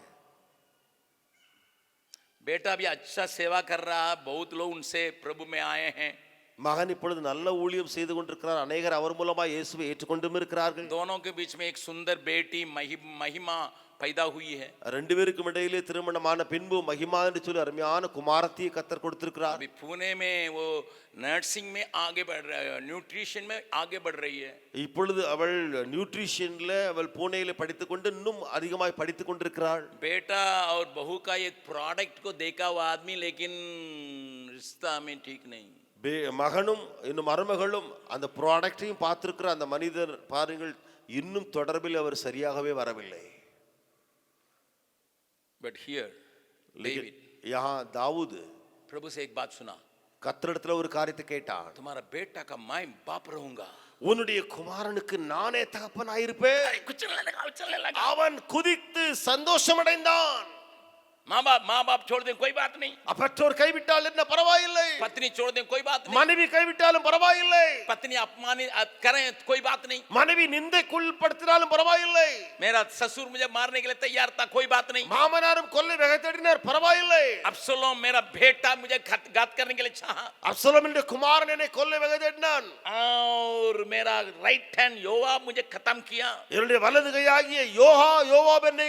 बेटा भी अच्छा सेवा कर रहा है, बहुत लोग उनसे प्रभु में आए हैं. மகன் இப்பொழுது நல்ல ஊழியம் செய்து கொண்டிருக்கிறார், அநேகர் அவர் மூலமா இயேசுவை ஏற்றுக்கொண்டும் இருக்கிறார்கள். दोनों के बीच में एक सुंदर बेटी महिमा पैदा हुई है. ரெண்டு பேருக்கும் இடையிலே திருமணமான பின்பு மகிமா என்று சொல்லி அருமையான குமாரத்தியை கத்தர் கொடுத்திருக்கிறார். अभी पुणे में वो नर्सिंग में आगे बढ़ रहा है, न्यूट्रिशन में आगे बढ़ रही है. இப்பொழுது அவள் நியூட்ரிஷன்ல அவள் பூனேயில படித்துக்கொண்டு இன்னும் அதிகமாய் படித்துக் கொண்டிருக்கிறாள். बेटा और बहू का एक प्रोडक्ट को देखा वो आदमी लेकिन रिश्ता में ठीक नहीं. மகனும் இன்னும் மருமகளும் அந்த ப்ராடக்டையும் பார்த்திருக்கிற அந்த மனிதர் பாருங்கள், இன்னும் தொடர்பில் அவர் சரியாகவே வரவில்லை. But here David, यहाँ दाऊद प्रभु से एक बात सुना. கர்த்தரிடத்துல ஒரு காரியத்தை கேட்டான். तुम्हारा बेटा का मैं बाप रहूंगा. உன்னுடைய குமாரனுக்கு நானே தகப்பனாயிருப்பேன். कुचलने लगा. அவன் குதித்து சந்தோஷமடைந்தான். माँ बाप छोड़ दें कोई बात नहीं, பெற்றோர் கைவிட்டால் என்ன பரவாயில்லை, पत्नी छोड़ दें कोई बात नहीं, மனைவி கைவிட்டாலும் பரவாயில்லை, पत्नी अपमानित करें कोई बात नहीं, மனைவி நிந்தைக்குள்படுத்தினாலும் பரவாயில்லை, मेरा ससुर मुझे मारने के लिए तैयार था कोई बात नहीं, மாமனாரும் கொல்லை வகைத்தடினார் பரவாயில்லை, अब्सलोम मेरा बेटा मुझे घात करने के लिए चाहा, அப்சலோமின் குமாரன் என்னை கொல்லை வகைத்தடினான், और मेरा राइट हैंड योआब मुझे खत्म किया, என்னுடைய வலது கையாகிய யோவாப் என்னை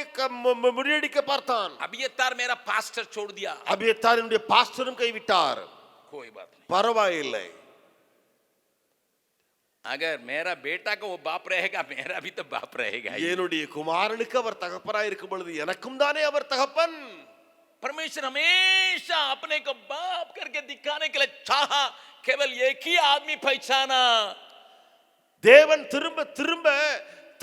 முறியடிக்க பார்த்தான், अबियतार मेरा पास्टर छोड़ दिया, அபியத்தார் என்னுடைய பாஸ்டரும் கைவிட்டார், कोई बात नहीं, பரவாயில்லை, अगर मेरा बेटा को वो बाप रहेगा मेरा भी तो बाप रहेगा, என்னுடைய குமாரனுக்கு அவர் தகப்பனாய் இருக்கும் பொழுது எனக்கும் தானே அவர் தகப்பன். परमेश्वर हमेशा अपने को बाप करके दिखाने के लिए चाहा, केवल एक ही आदमी पहचाना, தேவன் திரும்ப திரும்ப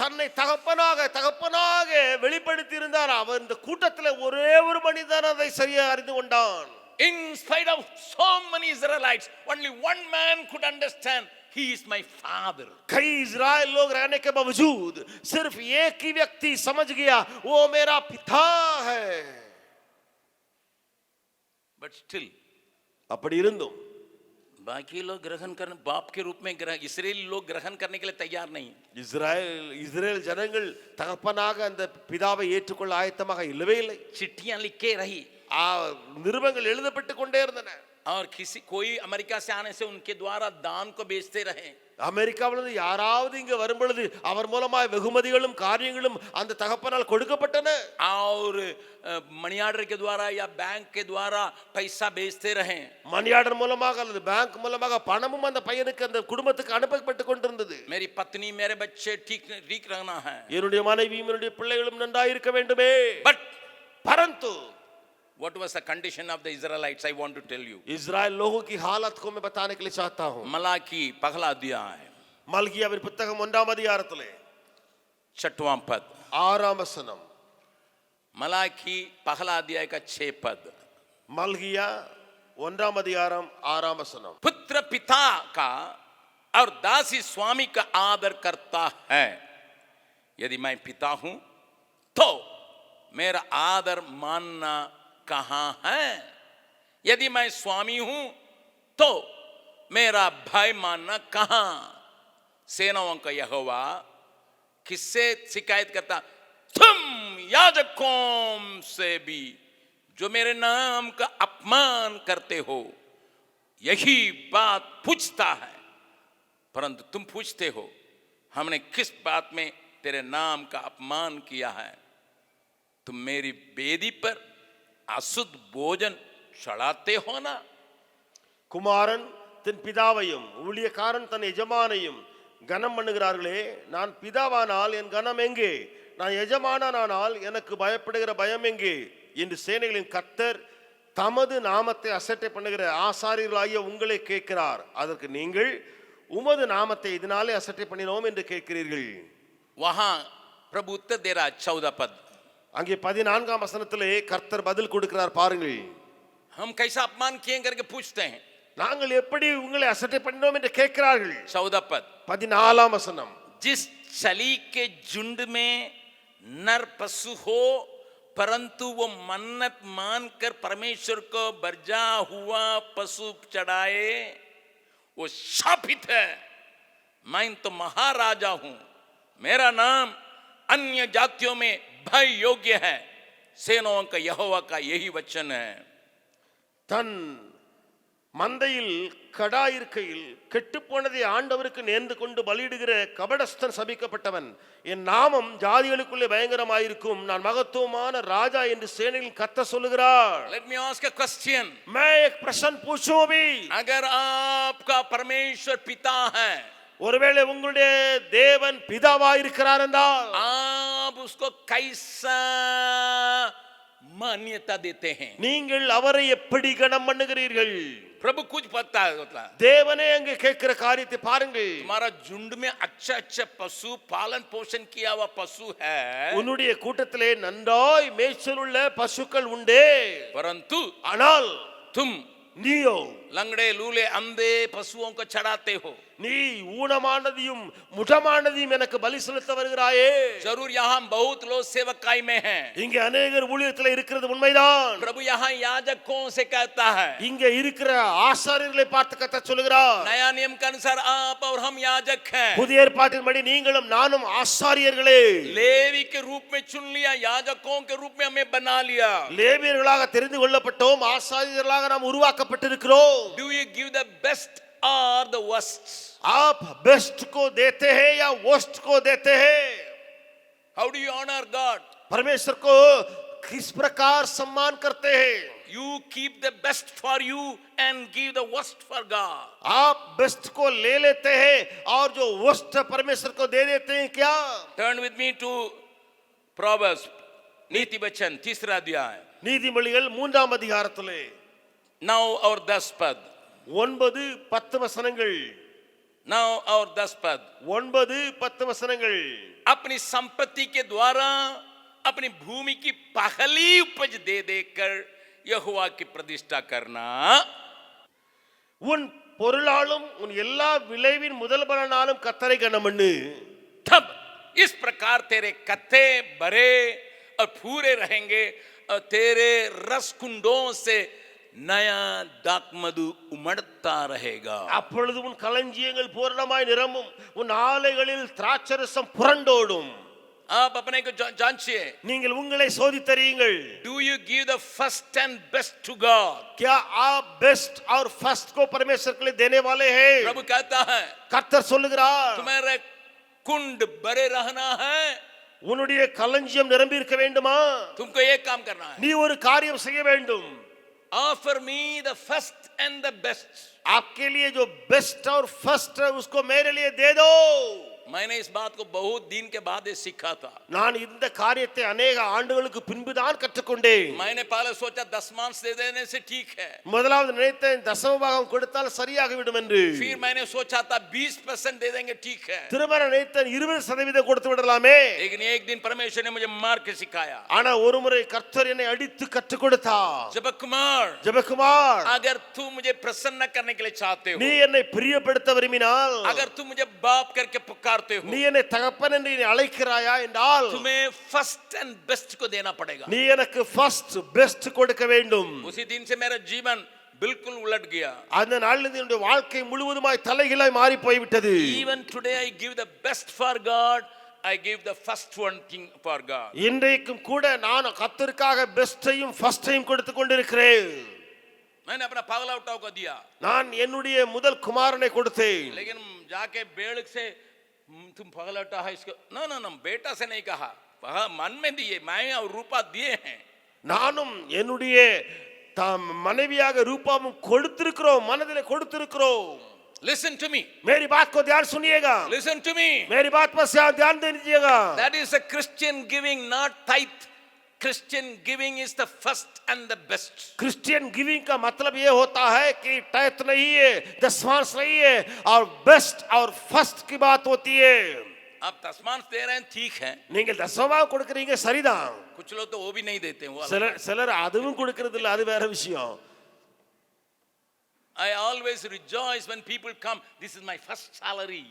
தன்னை தகப்பனாக வெளிப்படுத்தி இருந்தார். அவர் இந்த கூட்டத்தில் ஒரே ஒரு மனிதன் அதை சரியா அறிந்து கொண்டான். In spite of so many Israelites, only one man could understand, he is my father. कई इज़राइल लोग रहने के बावजूद सिर्फ एक ही व्यक्ति समझ गया वो मेरा पिता है. But still அப்படி இருந்தும் बाकी लोग ग्रहण करने बाप के रूप में इस्राएली लोग ग्रहण करने के लिए तैयार नहीं. இஸ்ரேல் ஜனங்கள் தகப்பனாக அந்த பிதாவை ஏற்றுக்கொள்ள ஆயத்தமாக இல்லவே இல்லை. चिट्ठियां लिख के रही, நிருபங்கள் எழுதப்பட்டு கொண்டே இருந்தன. और कोई अमेरिका से आने से उनके द्वारा दान को बेचते रहे. அமெரிக்காவிலிருந்து யாராவது இங்க வரும் பொழுது அவர் மூலமாய் வெகுமதிகளும் காரியங்களும் அந்த தகப்பனால் கொடுக்கப்பட்டன. और मनी ऑर्डर के द्वारा या बैंक के द्वारा पैसा बेचते रहे. மணி ஆர்டர் மூலமாக அல்லது பேங்க் மூலமாக பணமும் அந்த பையனுக்கு அந்த குடும்பத்துக்கு அனுப்பப்பட்டு கொண்டிருந்தது. मेरी पत्नी मेरे बच्चे ठीक रहना है, என்னுடைய மனைவியும் என்னுடைய பிள்ளைகளும் நன்றாக இருக்க வேண்டுமே. बट परंतु what was the condition of the Israelites? I want to tell you. Israel लोगों की हालत को मैं बताने के लिए चाहता हूं. मलाकी पहला अध्याय மல்கியாவின் புத்தகம் 1ஆம் அதிகாரத்திலே 6वां पद, 6ஆம் வசனம். मलाकी पहला अध्याय का 6 पद, மல்கியா 1ஆம் அதிகாரம் 6ஆம் வசனம். पुत्र पिता का और दासी स्वामी का आदर करता है. यदि मैं पिता हूं तो मेरा आदर मानना कहां है? यदि मैं स्वामी हूं तो मेरा भय मानना कहां? सेनाओं का यहोवा किससे शिकायत करता? तुम याजकों से भी जो मेरे नाम का अपमान करते हो यही बात पूछता है, परंतु तुम पूछते हो हमने किस बात में तेरे नाम का अपमान किया है? तुम मेरी बेदी पर अशुद्ध भोजन चढ़ाते हो ना. குமாரன் தன் பிதாவையும் ஊழியக்காரன் தன் எஜமானையும் கனம் பண்ணுகிறார்களே, நான் பிதாவானால் என் கனம் எங்கே? நான் எஜமானானால் எனக்கு பயப்படுகிற பயம் எங்கே என்று சேனைகளின் கர்த்தர் தமது நாமத்தை அசட்டை பண்ணுகிற ஆசாரியர்களாகிய உங்களை கேட்கிறார். அதற்கு நீங்கள் உமது நாமத்தை இதனாலே அசட்டை பண்ணினோம் என்று கேட்கிறீர்கள். वहां प्रभु उत्तर दे रहा 14 पद. அங்கே 14ஆம் வசனத்திலே கர்த்தர் பதில் கொடுக்கிறார் பாருங்கள். हम कैसा अपमान किए करके पूछते हैं. நாங்கள் எப்படி உங்களை அசட்டை பண்ணினோம் என்று கேட்கிறார்கள். 14 पद, 14ஆம் வசனம். जिस चली के झुंड में नर पशु हो परंतु वो मन्नत मानकर परमेश्वर को बर्जा हुआ पशु चढ़ाए वो शापित है. मैं तो महाराजा हूं, मेरा नाम अन्य जातियों में भय योग्य है. सेनाओं का यहोवा का यही वचन है. தன் மந்தையில் கடா இருக்கையில் கெட்டுப்போனதை ஆண்டவருக்கு நேர்ந்து கொண்டு பலியிடுகிற கபடஸ்தன் சபிக்கப்பட்டவன். என் நாமம் ஜாதிகளுக்குள்ளே பயங்கரமாயிருக்கும், நான் மகத்துவமான ராஜா என்று சேனையில் கத்த சொல்லுகிறார். Let me ask a question. मैं एक प्रश्न पूछूं अभी. अगर आपका परमेश्वर पिता है, ஒருவேளை உங்களுடைய தேவன் பிதாவா இருக்கிறார் என்றால் आप उसको कैसा मान्यता देते हैं? நீங்கள் அவரை எப்படி கனம் பண்ணுகிறீர்கள்? प्रभु कुछ पता है. தேவனே அங்கே கேட்கிற காரியத்தை பாருங்கள். तुम्हारा झुंड में अच्छा अच्छा पशु पालन पोषण किया हुआ पशु है, உன்னுடைய கூட்டத்திலே நன்றாய் மேய்ச்சல் உள்ள பசுக்கள் உண்டே, परंतु ஆனால் तुम நீயோ लंगड़े लूले अंधे पशुओं को चढ़ाते हो, நீ ஊனமானதையும் முடமானதையும் எனக்கு பலி செலுத்த வருகிறாயே. जरूर यहाँ बहुत लोग सेवकाई में हैं। இங்க अनेகர் ஊழியத்துல இருக்கிறது உண்மைதான். प्रभु यहाँ याजकों से कहता है, இங்க இருக்கிற ஆசாரியர்களை பார்த்து கர்த்தர் சொல்கிறார், नया नियम के अनुसार आप और हम याजक हैं। புதிய ஏற்பாட்டின்படி நீங்களும் நானும் ஆசாரியர்களே. लेवी के रूप में चुन लिया, याजकों के रूप में हमें बना लिया। லேவியர்களாக தெரிந்து கொள்ளப்பட்டோம், ஆசாரியர்களாக நாம் உருவாக்கப்பட்டிருக்கிறோம். Do you give the best or the worst? आप बेस्ट को देते हैं या वर्स्ट को देते हैं? How do you honor God? परमेश्वर को किस प्रकार सम्मान करते हैं? You keep the best for you and give the worst for God. आप बेस्ट को ले लेते हैं और जो वर्स्ट परमेश्वर को दे देते हैं क्या? Turn with me to Proverbs, नीति वचन 3 अध्याय। நீதிமொழிகள் 3ஆம் அதிகாரத்திலே 9 और 10 पद। 9-10 வசனங்கள். 9 और 10 पद। 9-10 வசனங்கள். अपनी संपत्ति के द्वारा अपनी भूमि की पहली उपज दे देकर यहोवा की प्रतिष्ठा करना। உன் பொருளாலும் உன் எல்லா விளைவின் முதல் பலனாலும் கர்த்தரை கனம் பண்ணு. तब इस प्रकार तेरे कत्थे भरे और पूरे रहेंगे और तेरे रस कुंडों से नया दाखमधु उमड़ता रहेगा। அப்பொழுது உன் களஞ்சியங்கள் பூரணமாய் நிரம்பும், உன் ஆலைகளில் திராட்சரசம் புரண்டோடும். आप अपने को जांचिए। நீங்கள் உங்களை சோதித்தறியுங்கள். Do you give the first and best to God? क्या आप बेस्ट और फर्स्ट को परमेश्वर के लिए देने वाले हैं? प्रभु कहता है, கர்த்தர் சொல்லுகிறார், तुम्हारे कुंड भरे रहना है, உன்னுடைய களஞ்சியம் நிரம்பி இருக்க வேண்டுமா? तुमको एक काम करना है। நீ ஒரு காரியம் செய்ய வேண்டும். Offer me the first and the best. आपके लिए जो बेस्ट और फर्स्ट है उसको मेरे लिए दे दो. मैंने इस बात को बहुत दिन के बाद ये सीखा था। நான் இந்த காரியத்தை अनेक ஆண்டுகளுக்கு பின்பு தான் கற்றுக்கொண்டேன். मैंने पहले सोचा दशमांश दे देने से ठीक है। முதலாவது நினைத்தேன் தசம பாகம் கொடுத்தால் சரியாக விடும் என்று. फिर मैंने सोचा था 20% दे देंगे ठीक है। திரும்ப நினைத்தேன் 20% கொடுத்து விடலாமே. लेकिन एक दिन परमेश्वर ने मुझे मार के सिखाया। ஆனா ஒரு முறை கர்த்தர் என்னை அடித்து கற்றுக் கொடுத்தார். जबकुमार, अगर तू मुझे प्रसन्न करने के लिए चाहते हो, நீ என்னை பிரியப்படுத்த விரும்பினால், अगर तू मुझे बाप करके पुकारते हो, நீ என்னை தகப்பன் என்று நீ அழைக்கிறாயா என்றால், तुम्हें फर्स्ट एंड बेस्ट को देना पड़ेगा। நீ எனக்கு ஃபர்ஸ்ட் பெஸ்ட் கொடுக்க வேண்டும். उसी दिन से मेरा जीवन बिल्कुल उलट गया। அந்த நாளில் என்னுடைய வாழ்க்கை முழுவதுமாய் தலைகீழாய் மாறி போய்விட்டது. Even today I give the best for God, I give the first one thing for God. இன்றைக்கும் கூட நான் கர்த்தருக்காக பெஸ்டையும் ஃபர்ஸ்டையும் கொடுத்து கொண்டிருக்கிறேன். मैंने अपना पगला उठाव को दिया, நான் என்னுடைய முதல் குமாரனை கொடுத்தேன். लेकिन जाके बेड़क से तुम पगला उठा है इसको, ना बेटा से नहीं कहा, मन में दिए, मैं और रूपा दिए हैं। நானும் என்னுடைய மனைவியாக ரூபாவும் கொடுத்திருக்கிறோம், மனதிலே கொடுத்திருக்கிறோம். Listen to me. मेरी बात को ध्यान सुनिएगा. Listen to me. मेरी बात पर ध्यान दीजिएगा. That is a Christian giving, not tithe. Christian giving is the first and the best. Christian giving का मतलब ये होता है कि टाइथ नहीं है, दशमांश नहीं है, और बेस्ट और फर्स्ट की बात होती है. आप दशमांश दे रहे हैं ठीक है, நீங்கள் தசமாவும் கொடுக்கறீங்க சரிதான். कुछ लोग तो वो भी नहीं देते हैं, சிலர் அதுவும் கொடுக்கிறது இல்ல, அது வேற விஷயம். I always rejoice when people come, this is my first salary.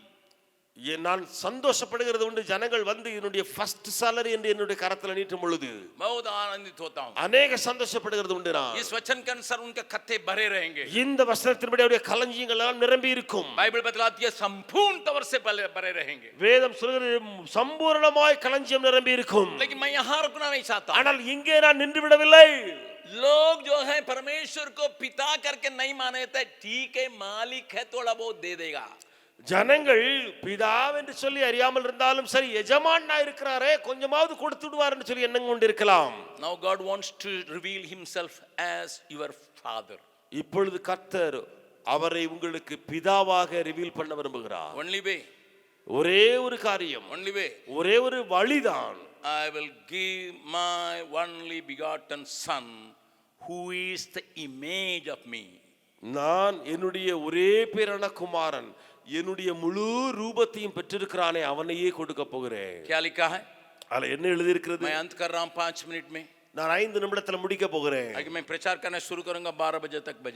நான் சந்தோஷப்படுகிறது உண்டு, ஜனங்கள் வந்து என்னுடைய ஃபர்ஸ்ட் salary என்று என்னுடைய கரத்துல நீட்டும் பொழுது बहुत आनंदित होता हूं. अनेक சந்தோஷப்படுகிறது உண்டு. நான் इस वचन के अनुसार उनके कत्थे भरे रहेंगे. இந்த வசனத்தின்படி அவருடைய களஞ்சியங்கள் எல்லாம் நிரம்பி இருக்கும். बाइबल बतलाती है संपूर्ण तौर से भरे रहेंगे. வேதம் சொல்கிறது சம்பூரணமாய் களஞ்சியம் நிரம்பி இருக்கும். लेकिन मैं यहां रुकना नहीं चाहता. ஆனால் இங்கே நான் நின்று விடவில்லை. लोग जो है परमेश्वर को पिता करके नहीं माने थे, ठीक है मालिक है थोड़ा बहुत दे देगा. ஜனங்கள் பிதாவென்று சொல்லி அறியாமல் இருந்தாலும் சரி, எஜமானா இருக்கிறாரே கொஞ்சமாவது கொடுத்துடுவார் என்று சொல்லி எண்ணம் கொண்டிருக்கலாம். Now God wants to reveal himself as your father. இப்பொழுது கர்த்தர் அவரை உங்களுக்கு பிதாவாக ரிவீல் பண்ண விரும்புகிறார். Only way, ஒரே ஒரு காரியம், only way, ஒரே ஒரு வழிதான். I will give my only begotten son who is the image of me. நான் என்னுடைய ஒரே பேரான குமாரன் என்னுடைய முழு ரூபத்தையும் பெற்றிருக்கிறானே அவனையே கொடுக்க போகிறேன். क्या लिखा है? அதுல என்ன எழுதி இருக்கிறது? मैं अंत कर रहा हूं 5 मिनट में. நான் 5 நிமிடத்துல முடிக்க போகிறேன். आगे मैं प्रचार करना शुरू करूंगा 12 बजे तक मैं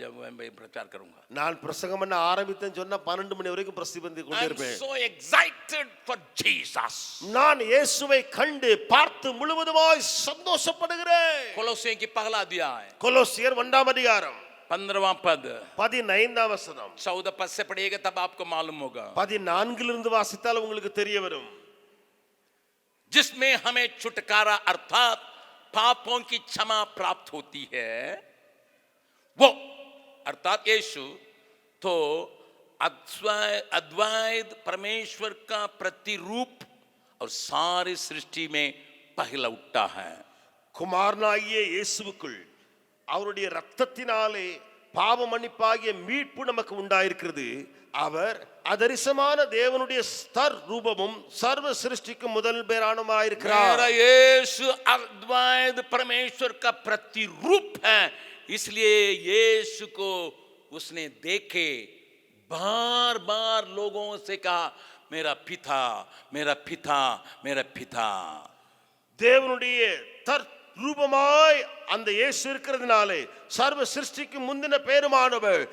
प्रचार करूंगा. நான் பிரசங்கம் பண்ண ஆரம்பித்தேன்னு சொன்னா 12 மணி வரைக்கும் பிரசங்கம் பண்ணி கொண்டே I'm இருப்பேன். so excited for Jesus. நான் இயேசுவை கண்டு பார்த்து முழுவதுமாய் சந்தோஷப்படுகிறேன். कोलोसियों की पहला अध्याय கொலோசியர் 1ஆம் அதிகாரம் 15वां पद 15ஆம் வசனம் 14 पद से पढ़िएगा तब आपको मालूम होगा. 14 வாசித்தால் உங்களுக்கு தெரிய வரும். जिसमें हमें छुटकारा अर्थात पापों की क्षमा प्राप्त होती है, वो अर्थात यीशु तो अद्वैत परमेश्वर का प्रतिरूप और सारी सृष्टि में पहला उठा है. குமாரனாகிய இயேசுவுக்குள் அவருடைய இரத்தத்தினாலே பாவ மன்னிப்பாகிய மீட்பு நமக்கு உண்டாயிருக்கிறது. அவர் அதரிசமான தேவனுடைய ஸ்தர் ரூபமும் சர்வ சிருஷ்டிக்கு முதல் பேரானுமாயிருக்கிறார். मेरा यीशु अद्वैत परमेश्वर का प्रतिरूप है, इसलिए यीशु को उसने देखे बार बार लोगों से कहा मेरा पिता मेरा पिता मेरा पिता. தேவனுடைய தர் ரூபமாய் அந்த இயேசு இருக்கிறதுனாலே சர்வ சிருஷ்டிக்கு முந்தின பேருமானவர்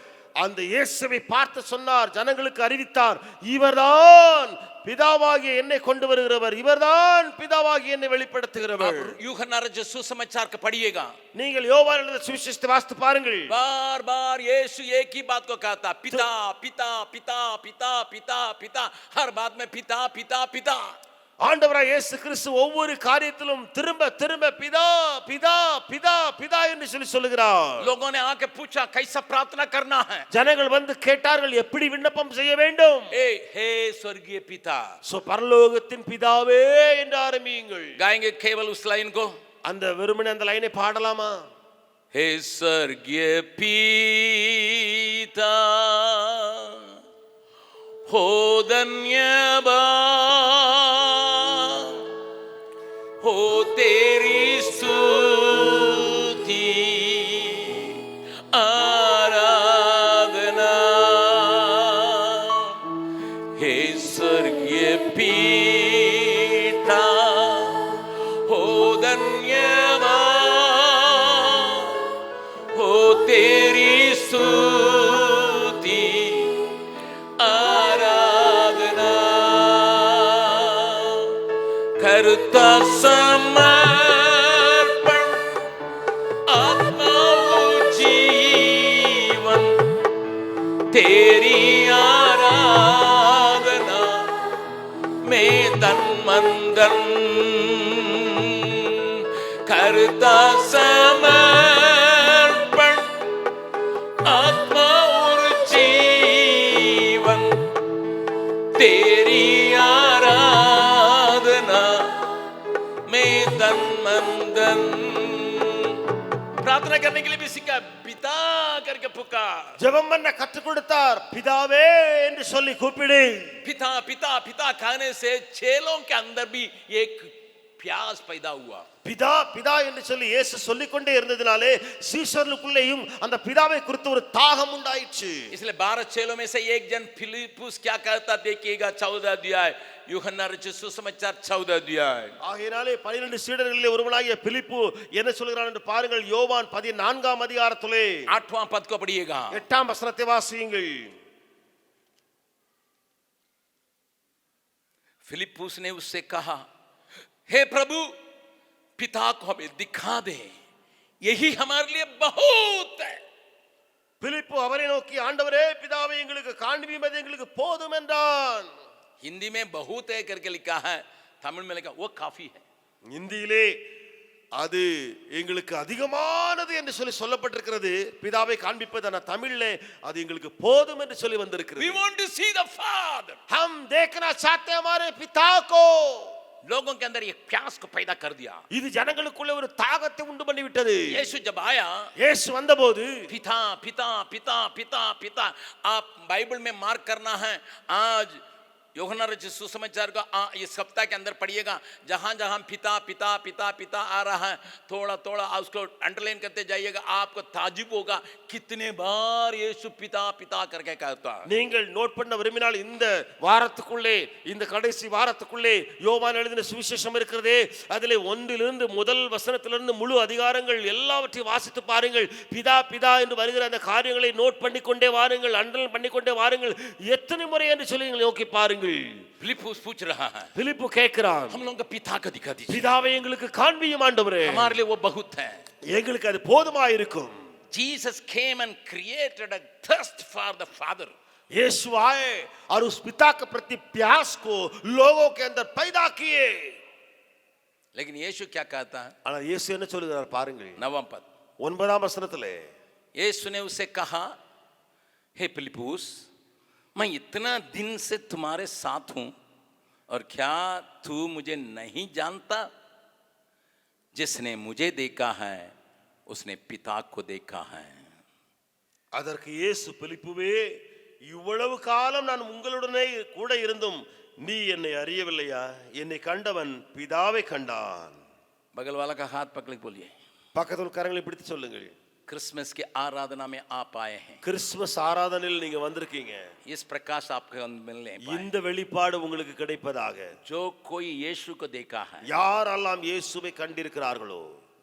அந்த இயேசுவை பார்த்து சொன்னார், ஜனங்களுக்கு அறிவித்தார், இவர்தான் பிதாவாகிய என்னை கொண்டு வருகிறவர், இவர்தான் பிதாவாகிய என்னை வெளிப்படுத்துகிறவர். यूहन्ना रचित सुसमाचार का पढ़िएगा. நீங்கள் யோவான் எழுதின சுவிசேஷத்தை வாசித்து பாருங்கள். बार बार यीशु एक ही बात को कहता, पिता पिता पिता पिता पिता पिता, हर बात में पिता पिता पिता. ஆண்டவராய் இயேசு கிறிஸ்து ஒவ்வொரு காரியத்திலும் திரும்ப திரும்ப பிதா பிதா பிதா பிதா என்று சொல்லுகிறார். लोगों ने आके पूछा कैसा प्रार्थना करना है. ஜனங்கள் வந்து கேட்டார்கள் எப்படி விண்ணப்பம் செய்ய வேண்டும். हे स्वर्गीय पिता, சோ பரலோகத்தின் பிதாவே என்று ஆரம்பியுங்கள். गाएंगे केवल उस लाइन को. அந்த வெறுமனே அந்த லைனை பாடலாமா? हे स्वर्गीय पिता हो धन्यवाद हो तेरी स्तुति आराधना. हे स्वर्गीय पिता हो धन्यवाद हो तेरी स्तुति आराधना. करता समर्पण आत्मा जीवन तेरी आराधना में तन मन धन. करता समर्पण आत्मा और जीवन तेरी आराधना में तन मन धन. प्रार्थना करने के लिए भी सीखा, पिता करके पुकार. ஜெபம் பண்ண கற்றுக் கொடுத்தார். பிதாவே என்று சொல்லி கூப்பிடு. पिता पिता पिता कहने से चेलों के अंदर भी एक प्यास पैदा हुआ. பிதா பிதா என்று சொல்லி இயேசு சொல்லிக்கொண்டே இருந்ததினாலே சீஷர்களுக்குள்ளேயும் அந்த பிதாவை குறித்து ஒரு தாகம் உண்டாயிற்று. इसलिए 12 चेलों में से एक जन फिलिप्पुस क्या कहता देखिएगा 14 अध्याय यूहन्ना रचित सुसमाचार 14 अध्याय. ஆகையினாலே 12 சீடர்களிலே ஒருவனாகிய பிலிப்பு என்ன சொல்கிறான் என்று பாருங்கள். யோவான் 14ஆம் அதிகாரத்திலே 8वां पद को पढ़िएगा. 8ஆம் வசனத்தை வாசியுங்கள். फिलिप्पुस ने उससे कहा, हे प्रभु पिता को हमें दिखा दे, यही हमारे लिए बहुत है. பிலிப்பு அவரை நோக்கி, ஆண்டவரே பிதாவை எங்களுக்கு காண்பியும், அது எங்களுக்கு போதும் என்றான். हिंदी में बहुत है करके लिखा है, तमिल में लिखा वो काफी है. இந்தியிலே அது எங்களுக்கு அதிகமானது என்று சொல்லி சொல்லப்பட்டிருக்கிறது. பிதாவை காண்பிப்பது. ஆனா தமிழ்ல அது எங்களுக்கு போதும் என்று சொல்லி வந்திருக்கிறது. We want to see the Father. हम देखना चाहते हैं हमारे पिता को. लोगों के अंदर एक प्यास को पैदा कर दिया. இது ஜனங்களுக்குள்ள ஒரு தாகத்தை உண்டு பண்ணி விட்டது. यीशु जब आया, இயேசு வந்தபோது पिता पिता पिता पिता पिता. आप बाइबल में मार्क करना है, आज यूहन्ना रचित सुसमाचार को इस सप्ताह के अंदर पढ़िएगा, जहां जहां पिता पिता पिता पिता आ रहा है, थोड़ा थोड़ा उसको अंडरलाइन करते जाइएगा, आपको ताजुब होगा कितने बार यीशु पिता पिता करके कहता है. நீங்கள் நோட் பண்ண விரும்பினால் இந்த வாரத்துக்குள்ளே, இந்த கடைசி வாரத்துக்குள்ளே யோவான் எழுதின சுவிசேஷம் இருக்கிறதே, அதிலே ஒன்றிலிருந்து முதல் வசனத்திலிருந்து முழு அதிகாரங்கள் எல்லாவற்றையும் வாசித்து பாருங்கள். பிதா பிதா என்று வருகிற அந்த காரியங்களை நோட் பண்ணிக்கொண்டே வாருங்கள், அண்டர்லைன் பண்ணிக்கொண்டே வாருங்கள். எத்தனை முறை என்று சொல்லி நீங்கள் நோக்கி பாருங்கள். फिलिप्पुस पूछ रहा है, பிலிப்பு கேட்கிறான், हम लोगों को पिता को दिखा दीजिए, பிதாவை எங்களுக்கு காண்பியும் ஆண்டவரே, हमारे लिए वो बहुत है. எங்களுக்கு அது போதுமாய் இருக்கும். Jesus came and created a thirst for the Father. यीशु आए और उस पिता के प्रति प्यास को लोगों के अंदर पैदा किए. लेकिन यीशु क्या कहता है? ஆனா இயேசு என்ன சொல்கிறார் பாருங்கள். 9 पद 9ஆம் வசனத்திலே यीशु ने उसे कहा, हे फिलिप्पुस, मैं इतना दिन से तुम्हारे साथ हूं और क्या तू मुझे नहीं जानता? जिसने मुझे देखा है उसने पिता को देखा है. அதற்கு இயேசு, பிலிப்புவே, இவ்வளவு காலம் நான் உங்களுடனே கூட இருந்தும் நீ என்னை அறியவில்லையா? என்னை கண்டவன் பிதாவை கண்டான். बगल वाला का हाथ पकड़ के बोलिए, பக்கத்துல கரங்களை பிடித்து சொல்லுங்கள். क्रिसमस की आराधना में आप आए हैं. கிறிஸ்துமஸ் ஆராதனையில் நீங்க வந்திருக்கீங்க. इस प्रकाश आपको मिलने पाए. இந்த வெளிப்பாடு உங்களுக்கு கிடைப்பதாக. जो कोई यीशु को देखा है, யாரெல்லாம் இயேசுவை கண்டிருக்கிறார்களோ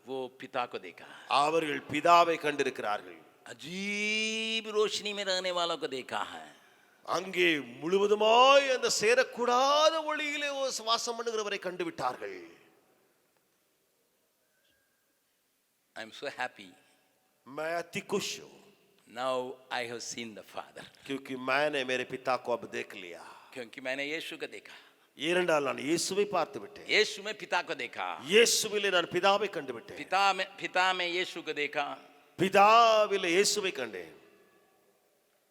वो पिता को देखा है. அவர்கள் பிதாவை கண்டிருக்கிறார்கள். अजीब रोशनी में रहने वालों को देखा है. அங்கே முழுவதுமாய் அந்த சேரக்கூடாத ஒளியிலே வாசம் பண்ணுகிறவரை கண்டு விட்டார்கள். I am so happy. मैं अति खुश हूं. Now I have seen the Father. क्योंकि मैंने मेरे पिता को अब देख लिया. क्योंकि मैंने यीशु को देखा. ஏனென்றால் நான் இயேசுவை பார்த்து விட்டேன். यीशु में पिता को देखा. இயேசுவிலே நான் பிதாவை கண்டு விட்டேன். पिता में यीशु को देखा. பிதாவிலே இயேசுவை கண்டேன்.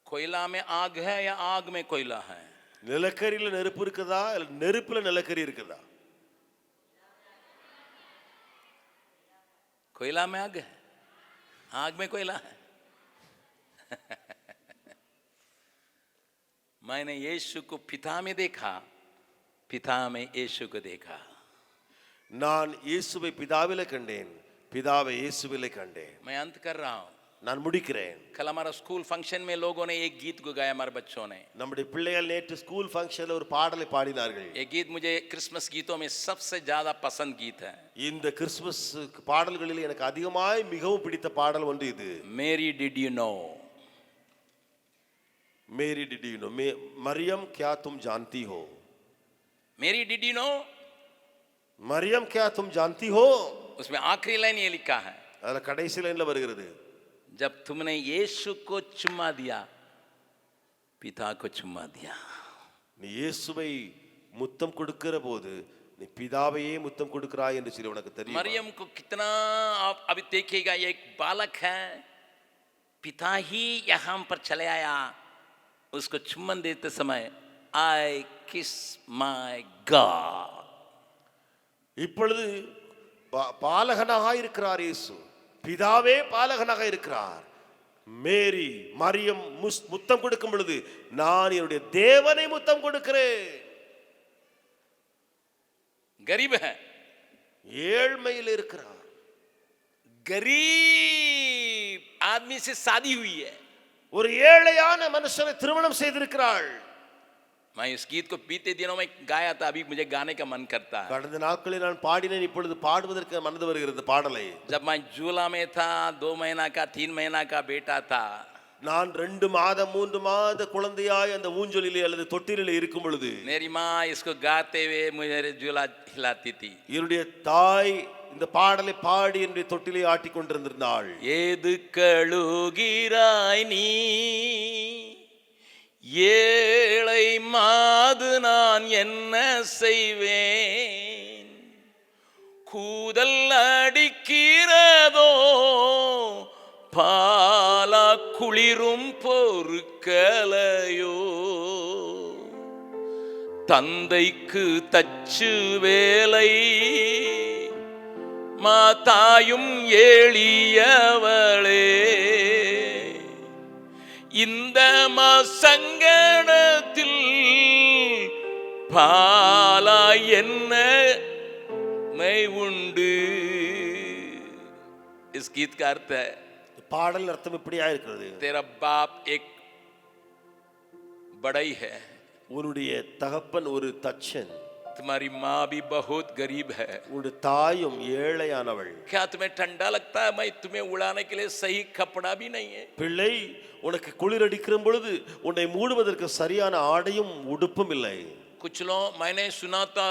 कोयला में आग है या आग में कोयला है? நிலக்கரியில நெருப்பு இருக்குதா இல்ல நெருப்புல நிலக்கரி இருக்குதா? कोयला में आग है, आग में कोयला है. मैंने यीशु को पिता में देखा, पिता में यीशु को देखा. நான் இயேசுவை பிதாவிலே கண்டேன், பிதாவை இயேசுவிலே கண்டேன். मैं अंत कर रहा हूं. நான் முடிக்கிறேன். कल हमारा स्कूल फंक्शन में लोगों ने एक गीत को गाया, हमारे बच्चों ने. நம்முடைய பிள்ளைகள் நேற்று ஸ்கூல் ஃபங்க்ஷன்ல ஒரு பாடலை பாடினார்கள். ये गीत मुझे क्रिसमस गीतों में सबसे ज्यादा पसंद गीत है. இந்த கிறிஸ்துமஸ் பாடல்களில் எனக்கு அதிகமாய் மிகவும் பிடித்த பாடல் ஒன்று இது. मेरी डिड यू नो, मेरी डिड यू नो, मरियम क्या तुम जानती हो. मेरी डिड यू नो, मरियम क्या तुम जानती हो. उसमें आखिरी लाइन ये लिखा है, அதுல கடைசி லைன்ல வருகிறது, जब तुमने यीशु को चुम्मा दिया, पिता को चुम्मा दिया. நீ இயேசுவை முத்தம் கொடுக்கிற போது நீ பிதாவையே முத்தம் கொடுக்கிறாய் என்று சொல்லி உனக்கு தெரியும். मरियम को कितना, आप अभी देखिएगा, ये एक बालक है, पिता ही यहाँ पर चले आया, उसको चुम्बन देते समय आई किस माय गॉड. இப்பொழுது பாலகனாக இருக்கிறார் இயேசு, பிதாவே பாலகனாக இருக்கிறார். மேரி மரியம் முத்தம் கொடுக்கும் பொழுது நான் என்னுடைய தேவனை முத்தம் கொடுக்கிறேன். गरीब है, ஏழ்மையில் இருக்கிறார். गरीब आदमी से शादी हुई है. ஒரு ஏழையான மனுஷனை திருமணம் செய்திருக்கிறாள். मैं इस गीत को बीते दिनों में गाया था, अभी मुझे गाने का मन करता है. கடந்த நாட்களில் நான் பாடினேன், இப்பொழுது பாடுவதற்கு மனது வருகிறது பாடலை. जब मैं झूला में था, 2 महीना का 3 महीना का बेटा था, நான் 2 மாதம் 3 மாத குழந்தையாய் அந்த ஊஞ்சலிலே அல்லது தொட்டிலே இருக்கும் பொழுது मेरी माँ इसको गाते हुए मुझे झूला हिलाती थी. என்னுடைய தாய் இந்த பாடலை பாடி என்னுடைய தொட்டிலே ஆட்டி கொண்டிருந்தாள். ஏது கழுகிறாய் நீ, ஏழை மாது நான் என்ன செய்வேன், கூதல் அடிக்கிறதோ பாலா குளிரும் பொறுக்கலையோ, தந்தைக்கு தச்சு வேலை மாதாயும் ஏளியவளே, இந்த சங்கடத்தில் பாலா என்ன மை உண்டு. इस गीत का अर्थ है பாடல் அர்த்தம் இப்படியா இருக்கிறது. तेरा बाप एक बड़ाई है, உன்னுடைய தகப்பன் ஒரு தச்சன், तुम्हारी माँ भी बहुत गरीब है. உன்னுடைய தாயும் ஏழையானவள். क्या तुम्हें ठंडा लगता है? मैं तुम्हें उड़ाने के लिए सही कपड़ा भी नहीं है. பிள்ளை, உனக்கு குளிர் அடிக்கிற பொழுது உன்னை மூடுவதற்கு சரியான ஆடையும் உடுப்பும் இல்லை. कुछ लोग, मैंने सुना था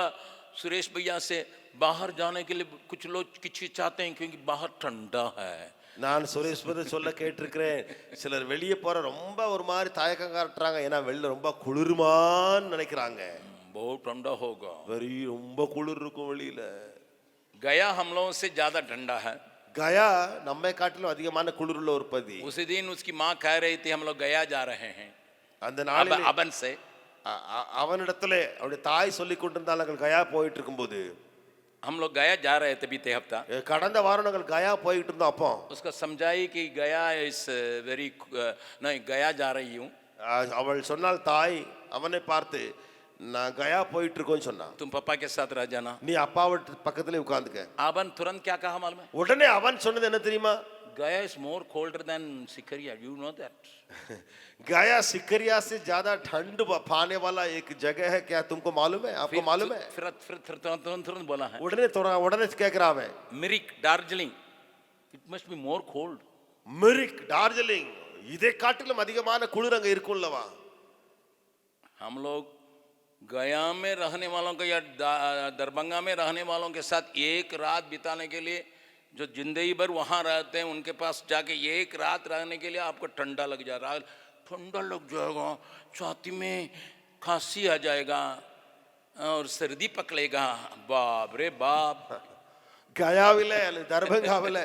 सुरेश भैया से, बाहर जाने के लिए कुछ लोग किचकिचाते हैं क्योंकि बाहर ठंडा है. நான் சுரேஷ் சொல்ல கேட்டிருக்கிறேன், சிலர் வெளியே போற ரொம்ப ஒரு மாதிரி தயக்கம் காட்டுறாங்க, ஏன்னா வெளில ரொம்ப குளிருமான்னு நினைக்கிறாங்க. बहुत ठंडा होगा. வெறி ரொம்ப குளிர் இருக்கும் வெளியில. गया हम लोगों से ज्यादा ठंडा है. கயா நம்மை காட்டிலும் அதிகமான குளிர் உள்ள ஒரு பகுதி. उसी दिन उसकी माँ कह रही थी हम लोग गया जा रहे हैं. அந்த நாளில் अबन से அவனிடத்துல அவருடைய தாய் சொல்லி கொண்டிருந்தால் நாங்கள் கயா போயிட்டு இருக்கும்போது, हम लोग गया जा रहे थे बीते हफ्ता. கடந்த வாரம் நாங்கள் கயா போயிட்டு இருந்தோம். அப்போ उसका समझाई कि गया इस वेरी नहीं गया जा रही हूँ. அவள் சொன்னால் தாய் அவனை பார்த்து, நான் கயா போயிட்டு இருக்கோன்னு சொன்னான். तुम पापा के साथ रह जाना. நீ அப்பாவோட பக்கத்துல உட்கார்ந்துக்க. अबन तुरंत क्या कहा मालूम है? உடனே அவன் சொன்னது என்ன தெரியுமா? Gaya is more colder than Sikaria. You know that? Gaya Sikaria से ज्यादा ठंड पाने वाला एक जगह है, क्या तुमको मालूम है? आपको मालूम है? फिर तुरंत बोला है. उड़ने கேக்குறா அவன். Mirik Darjeeling, it must be more cold. Mirik Darjeeling, இதை காட்டிலும் அதிகமான குளிர் அங்க இருக்கும்லவா. हम लोग गया में रहने वालों को या दरभंगा में रहने वालों के साथ एक रात बिताने के लिए, जो जिंदगी भर वहाँ रहते हैं उनके पास जाके एक रात रहने के लिए आपको ठंडा लग जाएगा, छाती में खांसी आ जाएगा और सर्दी पकड़ेगा. बाप रे बाप. கயாவில அல்லது தர்பங்காவில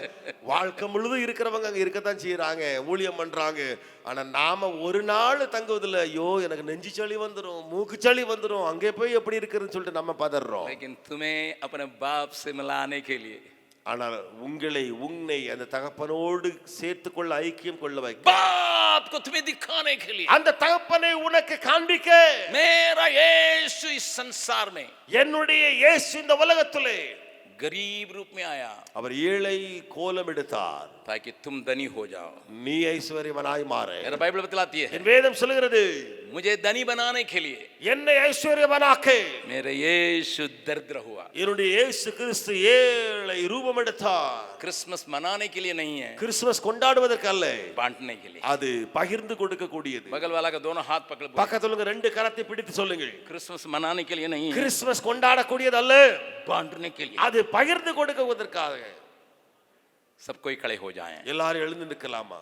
வாழ்க்கை முழுதும் இருக்கிறவங்க அங்க இருக்கத்தான் செய்யறாங்க, ஊழியம் பண்றாங்க. ஆனா நாம ஒரு நாள் தங்குவதில்ல. ஐயோ எனக்கு நெஞ்சு சளி வந்துடும், மூக்கு சளி வந்துடும், அங்கே போய் எப்படி இருக்குன்னு சொல்லிட்டு நம்ம பதறோம். लेकिन तुम्हें अपने बाप से मिलाने के लिए, ஆனால் உன்னை அந்த தகப்பனோடு சேர்த்துக்கொள்ள, ஐக்கியம் கொள்ள வைக்க, बाप को तुम्हें दिखाने के लिए, அந்த தகப்பனை உனக்கு காண்பிக்க, मेरा यीशु इस संसार में, என்னுடைய இயேசு இந்த உலகத்திலே गरीब रूप में आया, அவர் ஏழை கோலம் எடுத்தார், ताकि तुम धनी हो जाओ. நீ ஐஸ்வர்யவனாய் மாற. मेरा बाइबल बतलाती है, என் வேதம் சொல்கிறது, मुझे धनी बनाने के लिए என்னை ஐஸ்வர்யவனாக்க मेरे यीशु दरिद्र हुआ. என்னுடைய இயேசு கிறிஸ்து ஏழை ரூபம் எடுத்தார். क्रिसमस मनाने के लिए नहीं है, கிறிஸ்துமஸ் கொண்டாடுவதற்கு அல்ல, बांटने के लिए. அது பகிர்ந்து கொடுக்க கூடியது. बगल वाला का दोनों हाथ पकड़, பக்கத்துல ரெண்டு கரத்தை பிடித்து சொல்லுங்கள், क्रिसमस मनाने के लिए नहीं है, கிறிஸ்துமஸ் கொண்டாடக்கூடியது அல்ல, बांटने के लिए. அது பகிர்ந்து கொடுக்குவதற்காக. सब कोई खड़े हो जाएं. எல்லாரும் எழுந்து நிற்கலாமா?